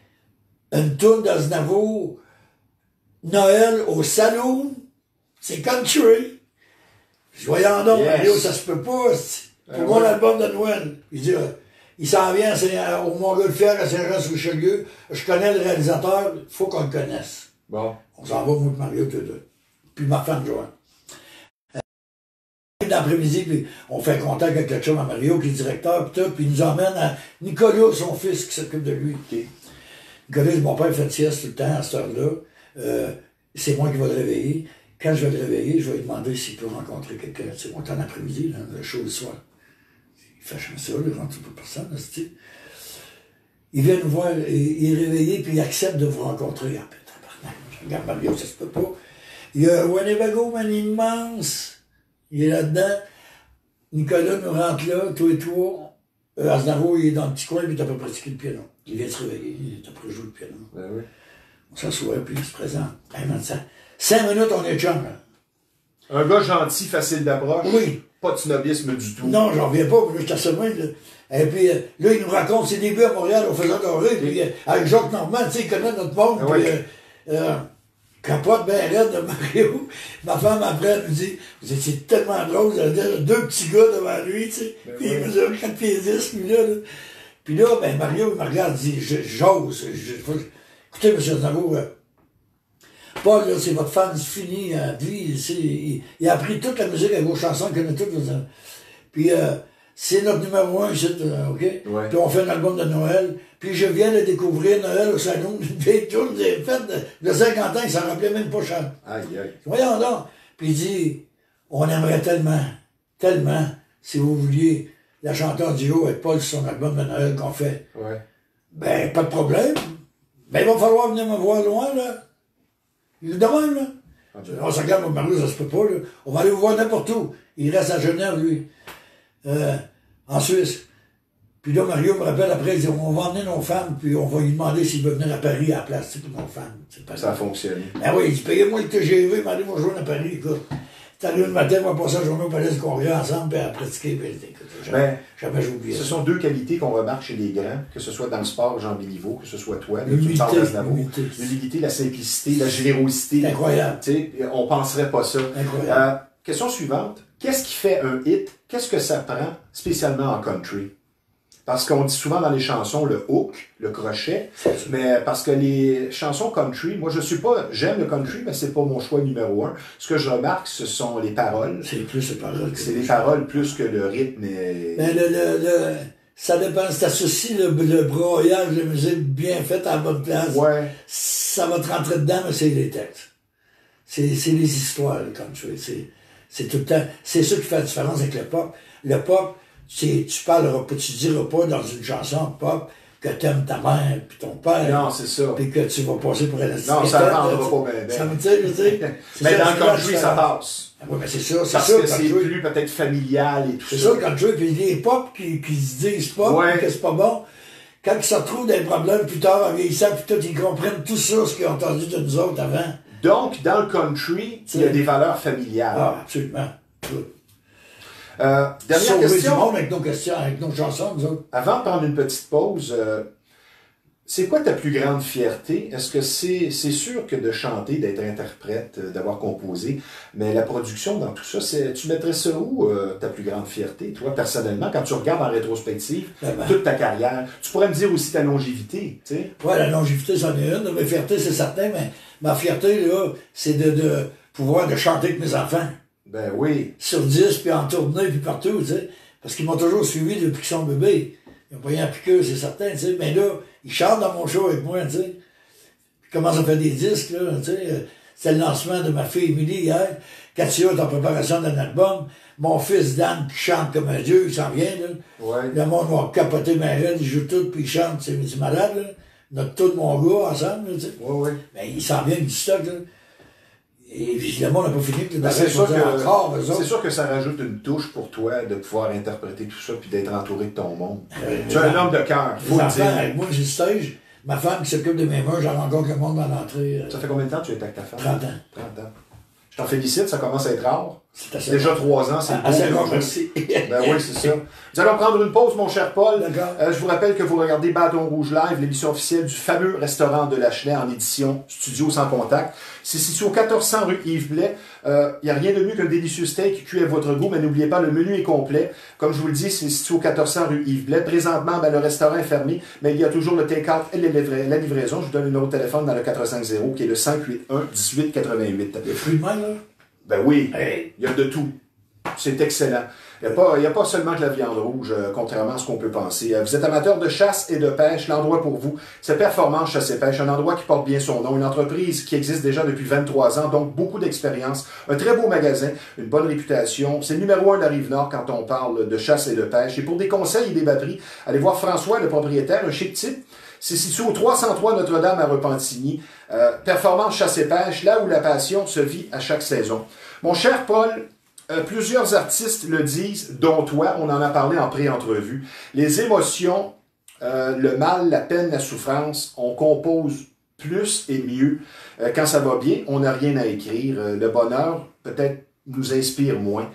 une toune d'Aznavour, Noël au salon, c'est country. Je dis, voyons donc, Yes. Mario, ça se peut pas. Pour mon album de Noël. Il dit, il s'en vient au Montgolfière à Saint-Jean-sur-Richelieu. Je connais le réalisateur, il faut qu'on le connaisse. Bon. On s'en va, moi et Mario, tous deux. Puis ma femme, Joanne. L'après-midi, puis on fait contact avec le chum à Mario, qui est directeur, puis tout, puis il nous emmène à Nicolas, son fils, qui s'occupe de lui. Okay. Nicolas, mon père fait de sieste tout le temps à cette heure-là. C'est moi qui vais le réveiller. Quand je vais le réveiller, je vais lui demander s'il peut rencontrer quelqu'un. C'est mon temps d'après-midi, le show le soir. Il fait jamais ça, il rentre pas personne, là, il vient nous voir, il est réveillé, puis il accepte de vous rencontrer. Ah, putain, je regarde Mario, ça se peut pas. Il y a Winnebago, man, immense. Il est là-dedans. Nicolas nous rentre là, tous et toi. Aznavour, il est dans le petit coin, puis il est à peu près pratiqué le piano. Il vient de se réveiller, il est après jouer le piano. Ben oui. On s'assoit, puis il se présente. Hey, man, 5 minutes, on est chum, là. Un gars gentil, facile d'approche. Oui. Pas de snobisme du tout. Non, j'en reviens pas, puis là, j'étais assez loin, là. Et puis, là, il nous raconte ses débuts à Montréal, au faisant doré, puis avec Jacques Normand, tu sais, il connaît notre monde, Ah, puis ouais. capote bien raide de Mario. Ma femme, après, elle me dit, vous étiez tellement drôle, vous avez deux petits gars devant lui, tu sais, Ben puis ouais. il mesure 4 pieds 10, lui, là. Puis là, ben, Mario, il me regarde, il dit, j'ose. Écoutez, M. Aznavour, Paul, là, c'est votre fan fini, lui, il a appris toute la musique avec vos chansons, il connaît toutes. Puis, c'est notre numéro 1 ici, OK? Ouais. Puis on fait un album de Noël. Puis je viens de découvrir Noël au salon, une vieille tourne que j'ai faite de 50 ans, il s'en rappelait même pas cher. Aïe, aïe. Voyons donc. Puis il dit, on aimerait tellement, si vous vouliez, la chanteuse duo avec Paul sur son album de Noël qu'on fait. Ouais. Ben, pas de problème. Ben, il va falloir venir me voir loin, là. Il est de même, là. On se regarde, Mario, ça se peut pas, là. On va aller vous voir n'importe où. Il reste à Genève, lui. En Suisse. Puis là, Mario me rappelle après, il dit, on va emmener nos femmes, puis on va lui demander s'il veut venir à Paris à la place, c'est pour nos femmes. Ça a fonctionné. Ben oui, il dit, payez-moi le TGV, mais allez vous rejoindre à Paris, écoute. T'as le matin, on va passer la journée au Palais du Congrès ensemble, puis à pratiquer, puis écoute, jamais j'ai oublié Ce ça. sont deux qualités qu'on remarque chez les grands, que ce soit dans le sport, Jean Béliveau, que ce soit toi, que tu parles d'Aznavour. L'humilité, la simplicité, la générosité. C'est incroyable. Tu sais, on penserait pas ça. Incroyable. Question suivante. Qu'est-ce qui fait un hit? Qu'est-ce que ça prend, spécialement en country? Parce qu'on dit souvent dans les chansons le hook, le crochet, mais parce que les chansons country, moi j'aime le country, mais c'est pas mon choix numéro 1. Ce que je remarque, ce sont les paroles. C'est plus les paroles. C'est les paroles plus que le rythme. Mais ça dépend, si t'associes le broyage de musique bien fait à la bonne place, ouais. Ça va te rentrer dedans, mais c'est les textes. C'est les histoires, le country. C'est tout le temps. C'est ça qui fait la différence avec le pop. Le pop, tu parleras pas, tu diras pas dans une chanson pop que t'aimes ta mère puis ton père. Non, c'est ça. Puis que tu vas passer pour un Non, ça ne rendra pas bien. Ça veut dire, je sais. Mais dans le country, ça passe. Oui, mais c'est ça, c'est parce ça. Que c'est plus peut-être familial et tout ça. C'est ça le country. Puis les pop qui se disent pop, ouais. que c'est pas bon, quand ils se retrouvent des problèmes plus tard en vieillissant, puis tout, ils comprennent tout ça, ce qu'ils ont entendu de nous autres avant. Donc, dans le country, il y a des valeurs familiales. Ah, absolument. Tout. Dernière question. Du monde avec nos questions, avec nos chansons, nous autres. Avant de prendre une petite pause, c'est quoi ta plus grande fierté? Est-ce que c'est sûr que de chanter, d'être interprète, d'avoir composé, mais la production dans tout ça, tu mettrais ça où, ta plus grande fierté, toi, personnellement, quand tu regardes en rétrospective toute ta carrière? Tu pourrais me dire aussi ta longévité, tu sais? Oui, la longévité, c'en est une. De mes fiertés, c'est certain, mais ma fierté, là, c'est de pouvoir de chanter avec mes enfants. Ben oui. Sur 10, puis en tournée, puis partout, tu sais. Parce qu'ils m'ont toujours suivi depuis qu'ils sont bébés. Ils n'ont pas rien piqueux, c'est certain, tu sais. Mais là, ils chantent dans mon show avec moi, tu sais. Puis ils commencent à faire des disques, là, tu sais. C'est le lancement de ma fille Émilie hier. Katia est en préparation d'un album. Mon fils Dan qui chante comme un dieu, il s'en vient, là. Ouais. Le monde va capoter ma reine, il joue tout, puis il chante, c'est malade, là. Notre tout de mon gars ensemble, là, tu sais. Ouais. Mais il s'en vient avec du stock, là. Et évidemment, on n'a pas fini que c'est sûr que ça rajoute une touche pour toi de pouvoir interpréter tout ça puis d'être entouré de ton monde. Tu es un homme de cœur, faut le dire. Avec moi, j'ai stage. Ma femme qui s'occupe de mes mains, j'en rencontre le monde dans l'entrée. Ça fait combien de temps que tu es avec ta femme? 30 ans. 30 ans. Je t'en félicite, ça commence à être rare. C'est assez Déjà bon. 3 ans, c'est le Assez bon bon jeu. aussi. Ben oui, c'est ça. Nous allons prendre une pause, mon cher Paul. D'accord. Je vous rappelle que vous regardez Bâton Rouge Live, l'émission officielle du fameux restaurant de la Chenay en édition studio sans contact. C'est situé au 1400 rue Yves Blais. Il n'y a rien de mieux qu'un délicieux steak cuit à votre goût, mais n'oubliez pas, le menu est complet. Comme je vous le dis, c'est situé au 1400 rue Yves Blais. Présentement, le restaurant est fermé, mais il y a toujours le take-out et la livraison. Je vous donne le numéro de téléphone dans le 450, qui est le 581-1888. Les fruits de mer, là? Ben oui, Hey. il y a de tout. C'est excellent. Il n'y a pas seulement que la viande rouge, contrairement à ce qu'on peut penser. Vous êtes amateur de chasse et de pêche, l'endroit pour vous, c'est Performance Chasse et Pêche, un endroit qui porte bien son nom, une entreprise qui existe déjà depuis 23 ans, donc beaucoup d'expérience, un très beau magasin, une bonne réputation. C'est le numéro 1 de la Rive-Nord quand on parle de chasse et de pêche. Et pour des conseils et des batteries, allez voir François, le propriétaire, un chic type. C'est situé au 303 Notre-Dame à Repentigny. Performance Chasse et Pêche, là où la passion se vit à chaque saison. Mon cher Paul, plusieurs artistes le disent, dont toi, on en a parlé en pré-entrevue. Les émotions, le mal, la peine, la souffrance, on compose plus et mieux. Quand ça va bien, on n'a rien à écrire. Le bonheur, peut-être, nous inspire moins.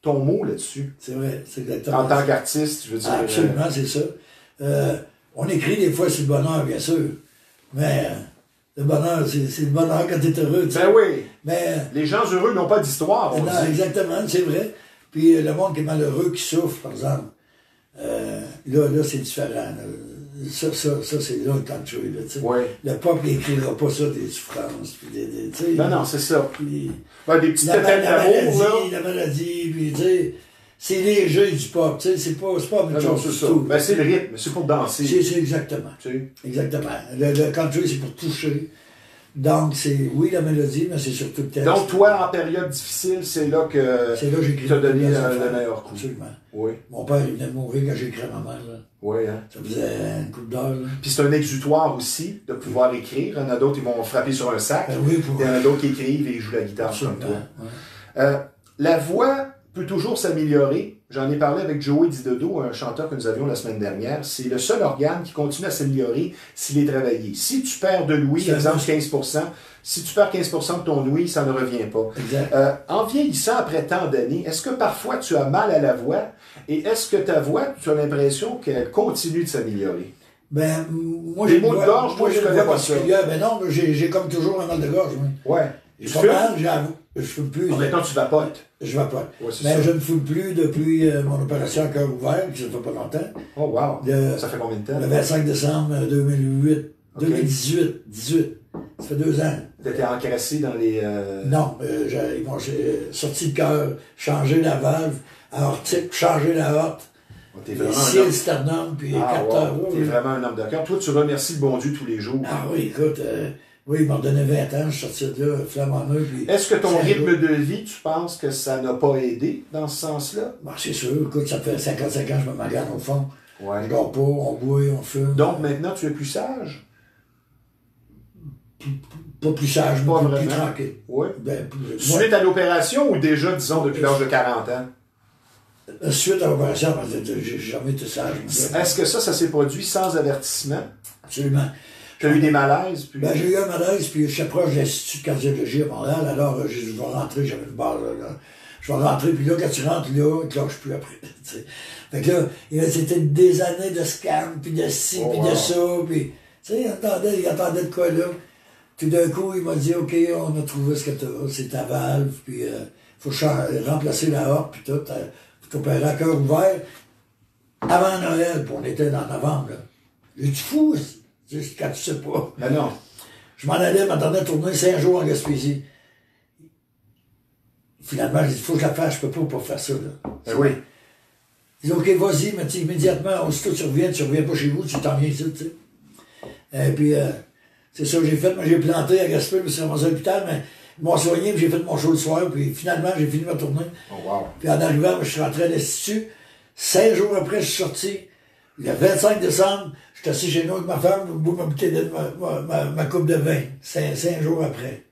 Ton mot là-dessus? C'est vrai, c'est exactement En tant qu'artiste, je veux dire... Absolument, c'est ça. On écrit des fois sur le bonheur, bien sûr, mais le bonheur, c'est le bonheur quand tu es heureux. Tu sais. Ben oui! Mais, Les gens heureux n'ont pas d'histoire, on non, dit. exactement, c'est vrai. Puis le monde qui est malheureux, qui souffre, par exemple, là c'est différent. Là. Ça c'est là le country. Là, tu sais. Oui. Le peuple n'écrira pas ça des souffrances. Puis tu sais, Non, c'est ça. puis Ben, des petites la têtes d'amour, là. maladie, puis tu sais, c'est léger du pop, tu sais, c'est pas une Non, chose c'est du ça. tout. Ben, c'est le rythme, c'est pour danser. C'est exactement. Tu sais. Exactement. Le country, c'est pour toucher. Donc, c'est, oui, la mélodie, mais c'est surtout le texte. Donc, toi, en période difficile, c'est là que C'est là que j'écris tu as donné les le affaires. meilleur coup. Absolument. Oui, Mon père, il venait de mourir quand j'ai écrit à ma mère. Là. oui. Hein. Ça faisait une couple d'heures. là. Puis c'est un exutoire aussi, de pouvoir écrire. Il y en a d'autres, ils vont frapper sur un sac. Oui, pour... Il y en a d'autres qui écrivent et ils jouent la guitare comme Absolument. toi. Ouais. La voix peut toujours s'améliorer. J'en ai parlé avec Joey Didodo, un chanteur que nous avions la semaine dernière. C'est le seul organe qui continue à s'améliorer s'il est travaillé. Si tu perds de l'ouïe, exemple 15%, si tu perds 15% de ton ouïe, ça ne revient pas. Exact. En vieillissant après tant d'années, est-ce que parfois tu as mal à la voix et est-ce que ta voix, tu as l'impression qu'elle continue de s'améliorer? Ben, moi, Les j'ai mots de gorge, moi, je une connais voix pas ça. particulière. Ben non, j'ai comme toujours un mal de gorge. Oui. Ouais. J'ai pas mal, j'avoue. Je ne fume plus. Maintenant, tu vapotes. Je vais pas. Ouais, c'est Mais ça. je ne fume plus depuis mon opération à cœur ouvert, qui ne fait pas longtemps. Oh, wow. Le- Ça fait combien de temps? Le 25 décembre 2008. Ok. 18. Ça fait 2 ans. T'étais encrassé dans les... Non, ils m'ont sorti le cœur, changé la valve, aortique, changé la horte, T'es vraiment ici un le homme. sternum, puis Ah, 4 wow. heures. T'es vraiment un homme de cœur. Toi, tu remercies le bon Dieu tous les jours. Ah oui, écoute, oui, ils m'ont donné 20 ans, je suis sorti de là, flamme en eux, puis... Est-ce que ton c'est rythme un- de vie, tu penses que ça n'a pas aidé dans ce sens-là? Bon, c'est sûr, écoute, ça fait 55 ans que je me magane au fond. Ouais. Je dors pas, on boit, on fume. Donc maintenant, tu es plus sage? Pas plus sage, mais Pas plus vraiment. tranquille. Oui. Ben, plus- Suite à l'opération ou déjà, disons, depuis l'âge de 40 ans? Suite à l'opération, j'ai jamais été sage. moi. Est-ce que ça s'est produit sans avertissement? Absolument. Tu as eu des malaises? Puis... Ben, j'ai eu un malaise, puis je suis proche de l'Institut de cardiologie à Montréal, alors j'ai dit, je vais rentrer, j'avais une barre là. Je vais rentrer, puis là, quand tu rentres là, il te lâche plus après. Tu sais. Fait que là, c'était des années de scans, puis de ci, Oh, puis wow. de ça, puis, tu sais, il attendait de quoi là. Tout d'un coup, il m'a dit, OK, on a trouvé ce que tu as, c'est ta valve, puis faut remplacer la horte, puis tout, faut t'opérer à cœur ouvert. Avant Noël, puis on était dans novembre, là. J'ai dit, fou, c'est quand tu sais pas. Ben non. Je m'en allais, m'attendais à tourner 5 jours en Gaspésie. Finalement, j'ai dit, faut que je la fasse, je peux pas faire ça, là. Ben oui. Ils disent, OK, vas-y, mais tu immédiatement, aussitôt tu reviens pas chez vous, tu t'en viens ici, tu sais. Et puis, c'est ça que j'ai fait, moi j'ai planté à Gaspé, je me suis ramassé à l'hôpital, mais ils m'ont soigné, puis j'ai fait mon show le soir, puis finalement, j'ai fini ma tournée. Oh, wow. Puis en arrivant, je suis rentré à l'Institut. 5 jours après, je suis sorti. Le 25 décembre, je suis assis chez nous avec ma femme, au bout de ma bouteille de ma coupe de vin. 5 jours après.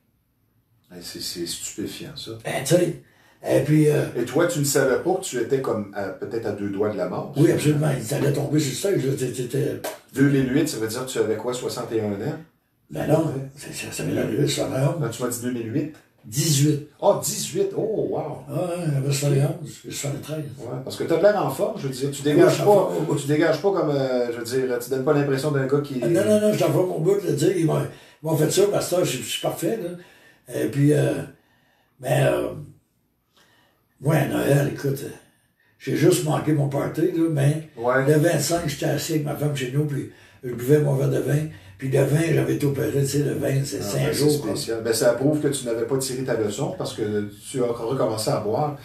C'est stupéfiant, ça. Ben, tu sais. Et puis, Et toi, tu ne savais pas que tu étais comme peut-être à 2 doigts de la mort? oui, absolument, il allait tomber sur le stage. C'était. 2008, ça veut dire que tu avais quoi, 61 ans? Ben non, ça m'est arrivé, ça m'a Quand tu m'as dit 2008? 18. Ah, 18. Oh, wow. Ah, j'avais 71, j'ai 73. Ouais, parce que t'as de l'air en forme, je veux dire. Tu dégages pas comme, je veux dire, tu donnes pas l'impression d'un gars qui... Non, je t'en mon bout de le dire. Ils m'ont fait ça, parce que je suis parfait, là. Et puis, moi, à Noël, écoute, j'ai juste manqué mon party, là, mais le 25, j'étais assis avec ma femme chez nous, puis je buvais mon verre de vin. Puis le vin, j'avais été opéré, tu sais, le vin, c'est 5 jours. C'est spécial. Ben, ça prouve que tu n'avais pas tiré ta leçon parce que tu as recommencé à boire.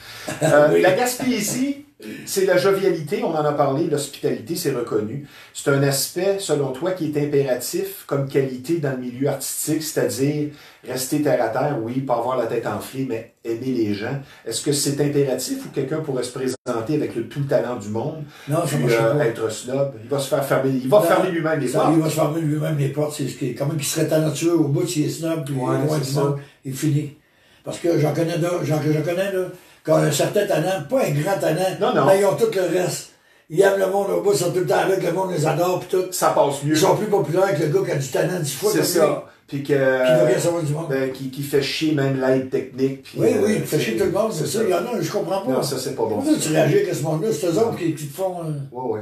Oui. La Gaspésie, c'est la jovialité, on en a parlé, l'hospitalité, c'est reconnu. C'est un aspect, selon toi, qui est impératif comme qualité dans le milieu artistique, c'est-à-dire rester terre à terre, oui, pas avoir la tête enflée, mais aimer les gens. Est-ce que c'est impératif ou quelqu'un pourrait se présenter avec tout le talent du monde, non, puis être snob? Il va se faire fermer, fermer lui-même les portes. Il va se fermer lui-même les portes, c'est ce qui est, quand même qui serait talentueux au bout s'il est snob, puis loin du monde, il finit. Parce que j'en connais là, qui ont un certain talent, pas un grand talent, mais ils ont tout le reste. Ils aiment le monde au bout, ils sont tout le temps avec, le monde les adore, puis tout. Ça passe mieux. Ils sont plus populaires que le gars qui a du talent 10 fois. C'est ça. Puis qui veut rien savoir du monde. Qui fait chier même l'aide technique. Puis, oui, qui fait chier tout le monde, c'est ça. Il y en a, je comprends pas. Non, ça, c'est pas bon. Pourquoi tu réagis avec ce monde-là? C'est eux autres qui te font... Oui.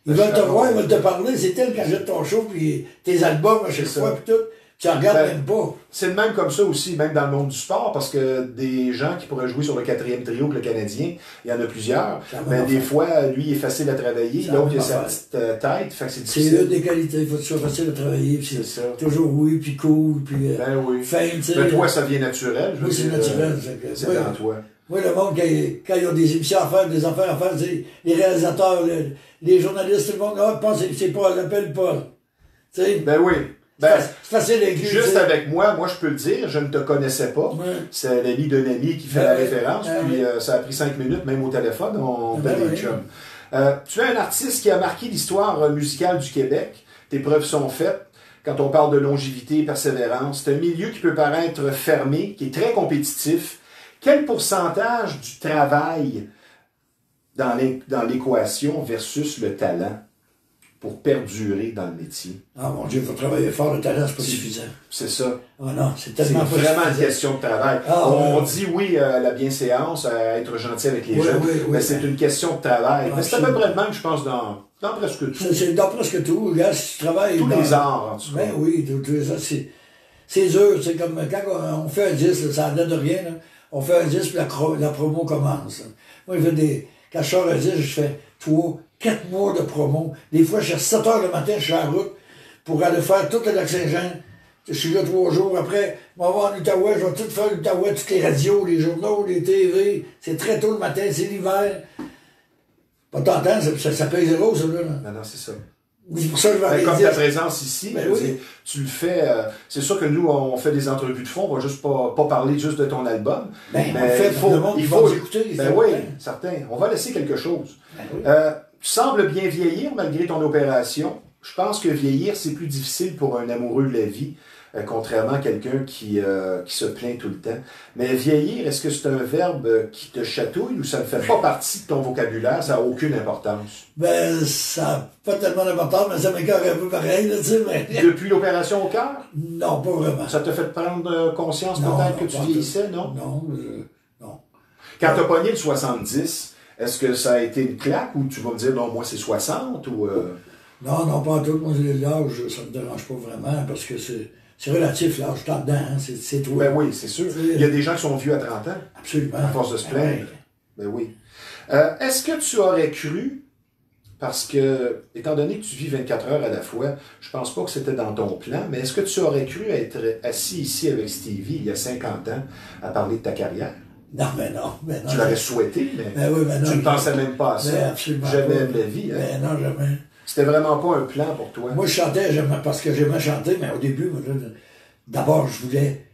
Ils veulent te voir, ils veulent te parler, c'est tel quand jette ton show, puis tes albums à chaque fois, puis tout. Tu regardes même pas. C'est le même comme ça aussi, même dans le monde du sport, parce que des gens qui pourraient jouer sur le 4e trio que le Canadien, il y en a plusieurs. Mais des fois, lui, il est facile à travailler, l'autre, il a sa petite tête, fait que c'est difficile. C'est une des qualités, il faut que tu sois facile à travailler, puis c'est toujours oui, puis cool, puis fin, tu sais. Mais toi, ça vient naturel, je veux dire. Oui, c'est naturel. C'est dans toi. Oui, le monde, quand ils ont des émissions à faire, des affaires à faire, les réalisateurs, les journalistes, tout le monde, pense que c'est pas, l'appelle pas. Tu sais. Ben oui. Ben, c'est facile à inclure. Juste avec moi je peux le dire, je ne te connaissais pas. Ouais. C'est l'ami d'un ami qui fait la référence, puis ça a pris 5 minutes, même au téléphone, on fait des chums. Tu es un artiste qui a marqué l'histoire musicale du Québec. Tes preuves sont faites. Quand on parle de longévité et persévérance, c'est un milieu qui peut paraître fermé, qui est très compétitif. Quel pourcentage du travail dans l'équation versus le talent pour perdurer dans le métier? Ah mon Dieu, il faut travailler fort, le talent, c'est pas suffisant. C'est ça. Oh non, c'est tellement pas vraiment suffisant. une question de travail. On dit oui à la bienséance, à être gentil avec les gens, mais c'est une question de travail. Mais c'est à peu près le même, je pense, dans presque tout. C'est dans presque tout. Regarde, si tu travailles tous les arts, en tout cas. Ben oui, tous les arts. C'est dur, c'est comme quand on fait un disque, ça ne donne rien, là. On fait un disque, puis la promo commence. Moi, quand je sors un disque, je fais 4 mois de promo. Des fois, je suis à 7 heures le matin, je suis en route pour aller faire tout le Lac-Saint-Jean. Je suis là 3 jours. Après, je vais en Outaouais, je vais tout faire l'Outaouais, toutes les radios, les journaux, les TV. C'est très tôt le matin, c'est l'hiver. Pas t'entends, ça paye zéro, ça, là. Non, c'est ça. C'est pour ça que je vais comme ta présence ici, oui. Tu le fais. C'est sûr que nous, on fait des entrevues de fond, on va juste pas parler juste de ton album. Mais il faut écouter. Ben oui, certain. On va laisser quelque chose. Ben oui. Tu sembles bien vieillir malgré ton opération. Je pense que vieillir, c'est plus difficile pour un amoureux de la vie, contrairement à quelqu'un qui se plaint tout le temps. Mais vieillir, est-ce que c'est un verbe qui te chatouille ou ça ne fait pas partie de ton vocabulaire, ça n'a aucune importance? Ben, ça n'a pas tellement d'importance, mais ça m'écoeure un peu pareil, là, tu sais, mais... Depuis l'opération au cœur? Non, pas vraiment. Ça t'a fait prendre conscience peut-être que tu vieillissais, non? Non. Quand t'as pogné le 70, est-ce que ça a été une claque ou tu vas me dire, non, moi c'est 60 ou... Non, pas en tout. Moi, l'âge, ça me dérange pas vraiment parce que c'est relatif, l'âge. Je dedans, hein, c'est tout. Ben oui, c'est sûr. Il y a des gens qui sont vieux à 30 ans. Absolument. À force de se plaindre. Ben oui. Est-ce que tu aurais cru, parce que, étant donné que tu vis 24 heures à la fois, je pense pas que c'était dans ton plan, mais est-ce que tu aurais cru être assis ici avec Stevie il y a 50 ans à parler de ta carrière? Non, mais non. Tu l'aurais souhaité, mais oui, non, tu ne pensais même pas à ça. Absolument jamais pas. de la vie. Hein? Mais non, jamais. C'était vraiment pas un plan pour toi. Moi, je chantais parce que j'aimais chanter, mais au début, d'abord, je voulais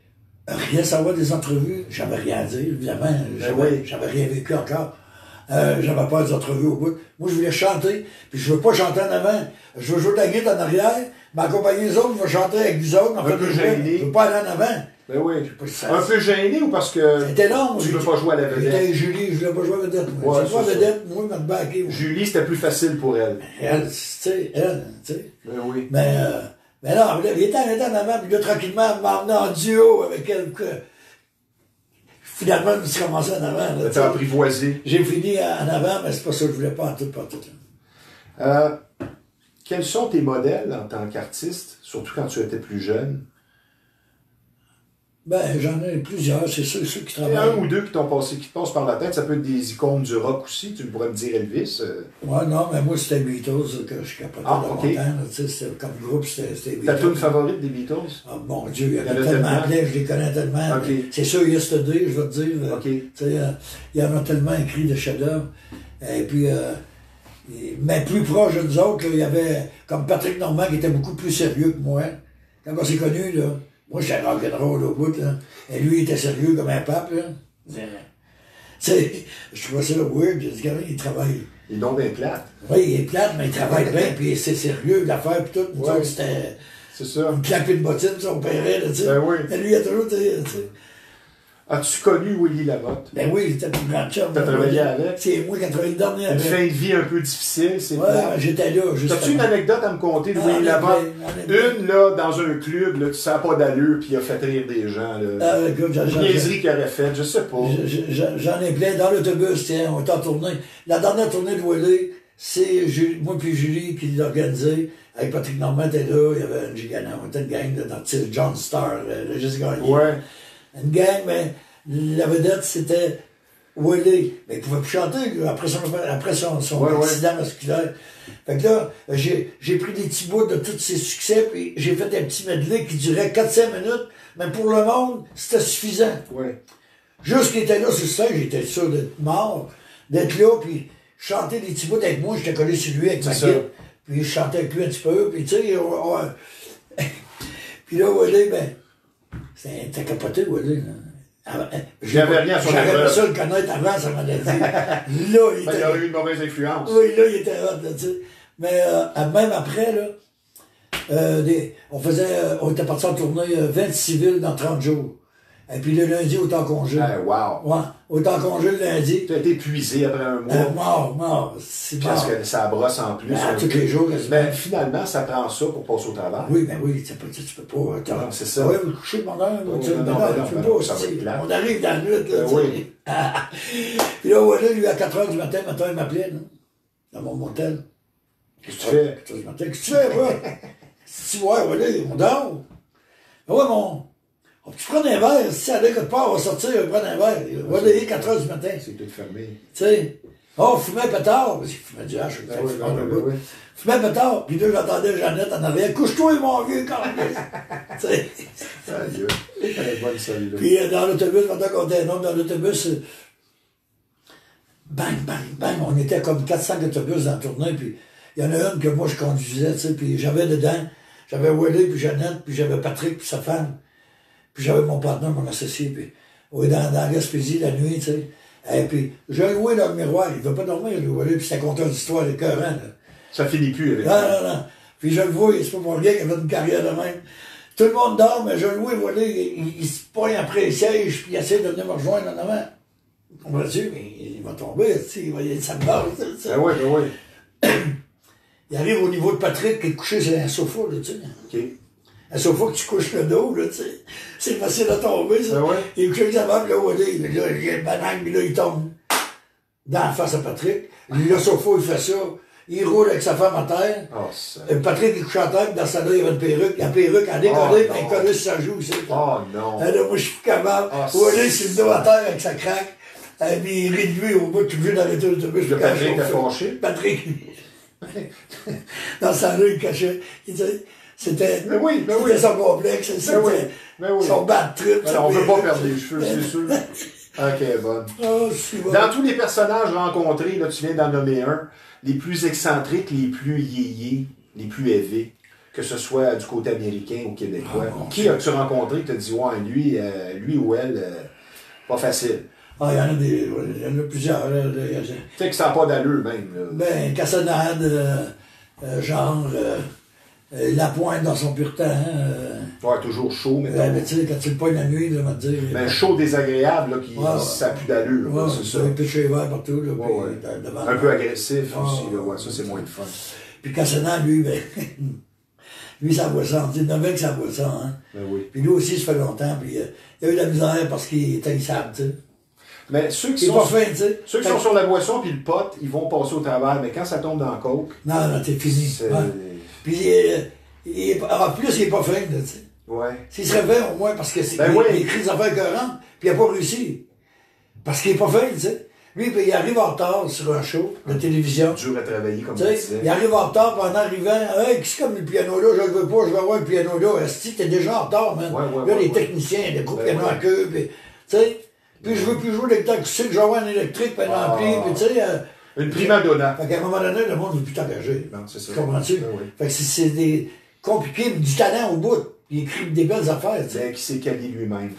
rien savoir des entrevues. J'avais rien à dire, évidemment. J'avais rien vécu encore. J'avais pas des entrevues au bout. Moi, je voulais chanter, puis je veux pas chanter en avant. Je veux jouer de la guitare en arrière, m'accompagner les autres, je veux chanter avec vous autres. Un peu gêné. Je veux pas aller en avant. Ben oui. Un peu gêné ou parce que c'était long, tu veux pas jouer à la vedette? J'étais Julie, je voulais pas jouer à la vedette. Ouais, c'est pas vedette, moi, je me baquer. Julie, c'était plus facile pour elle. Elle, tu sais. Ben oui. Mais non, il était en avant, puis là, tranquillement, elle m'a emmené en duo avec elle. Finalement, je me suis ramassé en avant. T'as apprivoisé. J'ai fini en avant, mais c'est pas ça que je voulais pas en tout, pas tout. Quels sont tes modèles en tant qu'artiste, surtout quand tu étais plus jeune? Ben, j'en ai plusieurs, c'est ceux qui Il y travaillent. a un ou deux qui t'ont passé, qui te passent par la tête. Ça peut être des icônes du rock aussi. Tu pourrais me dire Elvis. Ouais, non, mais moi, c'était Beatles que je capotais Ah, de ok. longtemps. C'était comme groupe, c'était Ta Beatles. tune favorite des Beatles? Ah, mon Dieu, il y en Il y en a a tellement tellement. plein, je les connais tellement. Ok. C'est sûr, Yesterday, je vais te dire. Ok. Tu sais, il y en a tellement écrit de chefs-d'œuvre. Et puis, mais plus proche de nous autres, là, il y avait comme Patrick Normand qui était beaucoup plus sérieux que moi. Quand on s'est connus, là, moi j'étais rock'n'roll au bout, là. Et lui, il était sérieux comme un pape, là. Tu sais, je trouvais ça weird. J'ai dit, quand même, il travaille. Ils sont bien plates. Oui, il est plate, mais il travaille bien, puis c'est sérieux, l'affaire, puis tout. Nous Ouais. autres, c'était C'est ça. une claque et une bottine, son père, là, tu sais. Ben oui. Mais lui, il a toujours été, tu sais. As-tu connu Willy Lamotte? Ben oui, c'était plus grand chum. T'as travaillé avec? C'est moi qui ai travaillé le dernier Une avec. fin de vie un peu difficile, c'est Ouais, plate. j'étais là, justement. T'as-tu une anecdote à me conter de Ah, Willy en Lamotte? effet. Une, là, dans un club, là, tu sens pas d'allure, puis il a fait rire des gens, là. Ah, écoute, Une niaiserie qu'il aurait faite, je sais pas. j'en ai plein dans l'autobus, tiens, on est en tournée. La dernière tournée de Willy, c'est moi puis Julie qui l'organisait. Avec Patrick Normand était là, il y avait une gigana, on était une gang d'artistes, John Starr, le Juste Gagné. Ouais. Une gang, mais la vedette, c'était Willy. Mais il pouvait plus chanter, lui, après son Ouais, accident vasculaire. Fait que là, j'ai pris des petits bouts de tous ses succès, puis j'ai fait un petit medley qui durait 4-5 minutes, mais pour le monde, c'était suffisant. Ouais. Juste qu'il était là sur scène, j'étais sûr d'être mort, d'être là, puis chanter des petits bouts avec moi, j'étais collé sur lui avec ma C'est ça. guitare, puis je chantais avec lui un petit peu, puis tu sais, puis là, Willy, ben, c'était capoté, Willy. Là. J'avais rien à son J'aurais œuvre. aimé ça le connaître avant, ça m'aurait dit. Là, il Il était... aurait eu une mauvaise influence. Oui, là, il était hot, là, tu sais. Mais même après, là, on était parti en tournée 26 villes dans 30 jours. Et puis le lundi, autant congé. Ah, wow. Ouais, autant congé le lundi. Tu as été épuisé après un mois. Mort. C'est Parce mort. que ça brosse en plus. Ben, un tous peu. les jours, quasiment. Mais finalement, ça prend ça pour passer au travail. Oui, ben oui, tu peux pas. Non, c'est ça. Oui, vous couchez mon heure, Oh, tu sais, non, ben non, non, ben non, tu ben peux non, pas. ça va être plat. On arrive dans la nuit, là, Ben tu sais. oui. Puis là, voilà, lui, à 4 h du matin, il m'appelait, là, dans mon motel. Qu'est-ce que tu fais? 4 h du matin, qu'est-ce que tu fais, moi? Si tu vois, voilà, on dort. Ben ouais, tu prends un verre, si à quelque part, on va sortir, on va prendre un verre. Voilà, il est 4 h du matin. C'est tout fermé. Tu sais, oh, fumait un pétard. Il fumait du hache, Ben oui, ben oui, ben oui. fumait un pétard. Puis là, j'entendais Jeannette en arrière. Couche-toi, mon vieux, quand même. Tu sais. Aïe, elle est bonne, celle-là. Puis dans l'autobus, pendant qu'on était un homme dans l'autobus, bang, bang, bang. On était comme 400 autobus dans la tournée. Puis il y en a une que moi, je conduisais, tu sais. Puis j'avais dedans, j'avais Willy, puis Jeannette, puis j'avais Patrick, puis sa femme. Puis j'avais mon partenaire, mon associé, puis oui, dans Gaspésie, la nuit, tu sais. Et puis, j'ai loué dans le miroir, il ne veut pas dormir, lui, puis c'était content d'histoire écœurant, là. Ça finit plus avec Non. Puis je le vois, c'est pas mon gars qui a fait une carrière de même. Tout le monde dort, mais je le vois, voilà, il se pogne après le siège, puis il essaie de venir me rejoindre en avant. Comprends-tu? Mais il va tomber, tu sais, il va y avoir une barre, tu sais. Ben oui, ben oui. Il arrive au niveau de Patrick, qui est couché sur un sofa, là, tu sais. OK. Un sofa que tu couches le dos, là, tu sais. C'est facile à tomber, ça. Ben ouais. Il est couché avec sa femme, là, voilà, il y a une banane, puis là, il tombe dans la face à Patrick. Le sofa, il fait ça. Il roule avec sa femme à terre. Oh, ça. Patrick, il couche à terre, puis dans sa main, il y avait une perruque. La perruque, elle a décollé, Oh, puis elle non. collée sur sa joue, aussi. Oh non. Là, moi, je suis plus capable. Oh, Voilà, c'est le dos à terre avec sa craque. Et puis, il rit de lui, au bout, tu veux d'arrêter l'autobus. Le Patrick t'a fâché? Patrick, dans sa rue, il cachait. Il disait, c'était Ben oui, ben oui. c'était son complexe, c'était oui, ben oui. son bad trip. Ben, on ne veut pas perdre les cheveux, c'est sûr. Ok, bonne. Oh, c'est bon. Dans tous les personnages rencontrés, là, tu viens d'en nommer un, les plus excentriques, les plus yéyés, les plus élevés, que ce soit du côté américain ou québécois. Qui as-tu rencontré que tu as dit, ouais, lui ou elle, pas facile? Ah, il y en a plusieurs. Là, Tu sais que ça n'a pas d'allure, même. Là. ben, Cassonade, genre, La Pointe dans son pur temps. Ouais, toujours chaud, mais Ben, tu sais, quand tu le pognes la nuit, là, on va te dire. ben, chaud désagréable, là, qui Ouais, ça n'a plus d'allure, là, Ouais, c'est ça. un peu de cheveux partout, là, Ouais, puis, ouais. devant. Un peu agressif Ah, aussi, là, ouais, ça c'est moins de fun. Puis Cassonade, lui, ben, lui, ça voit ça. On dit Novek, ça voit ça, hein. Ben oui. Puis lui aussi, ça fait longtemps, puis il a eu de la misère parce qu'il était haïssable, tu sais. Mais ceux qui, Il est sont, pas fin, tu sais. ceux qui sont sur la boisson puis le pot, ils vont passer au travers. Mais quand ça tombe dans le coke, Non, non, t'es fini. c'est... Ouais. Puis, en plus, il est pas fin, là, tu sais. Ouais. S'il se réveille au moins parce que Ben il oui. écrit des affaires cohérentes, puis il n'a pas réussi. Parce qu'il est pas fin, tu sais. Lui, il arrive en retard sur un show de télévision. Dur à travailler, comme Tu on sais, disait. il arrive en retard, puis en arrivant, hey, qu'est-ce comme le piano là, je le veux pas, je veux avoir le piano là. Esti, t'es déjà en retard, man. Là, les techniciens, les gros pianos à queue, puis, tu sais. Puis je veux plus jouer de l'électrique acoustique, je veux avoir un électrique, puis un ampli, puis tu sais. Une prima donna. Fait qu'à un moment donné, le monde ne veut plus t'engager. Non, c'est ça. Comprends-tu? Ben oui. Fait que c'est des compliqué, mais du talent au bout. Il écrit des belles affaires, tu sais. Mais qui s'est qualifié lui-même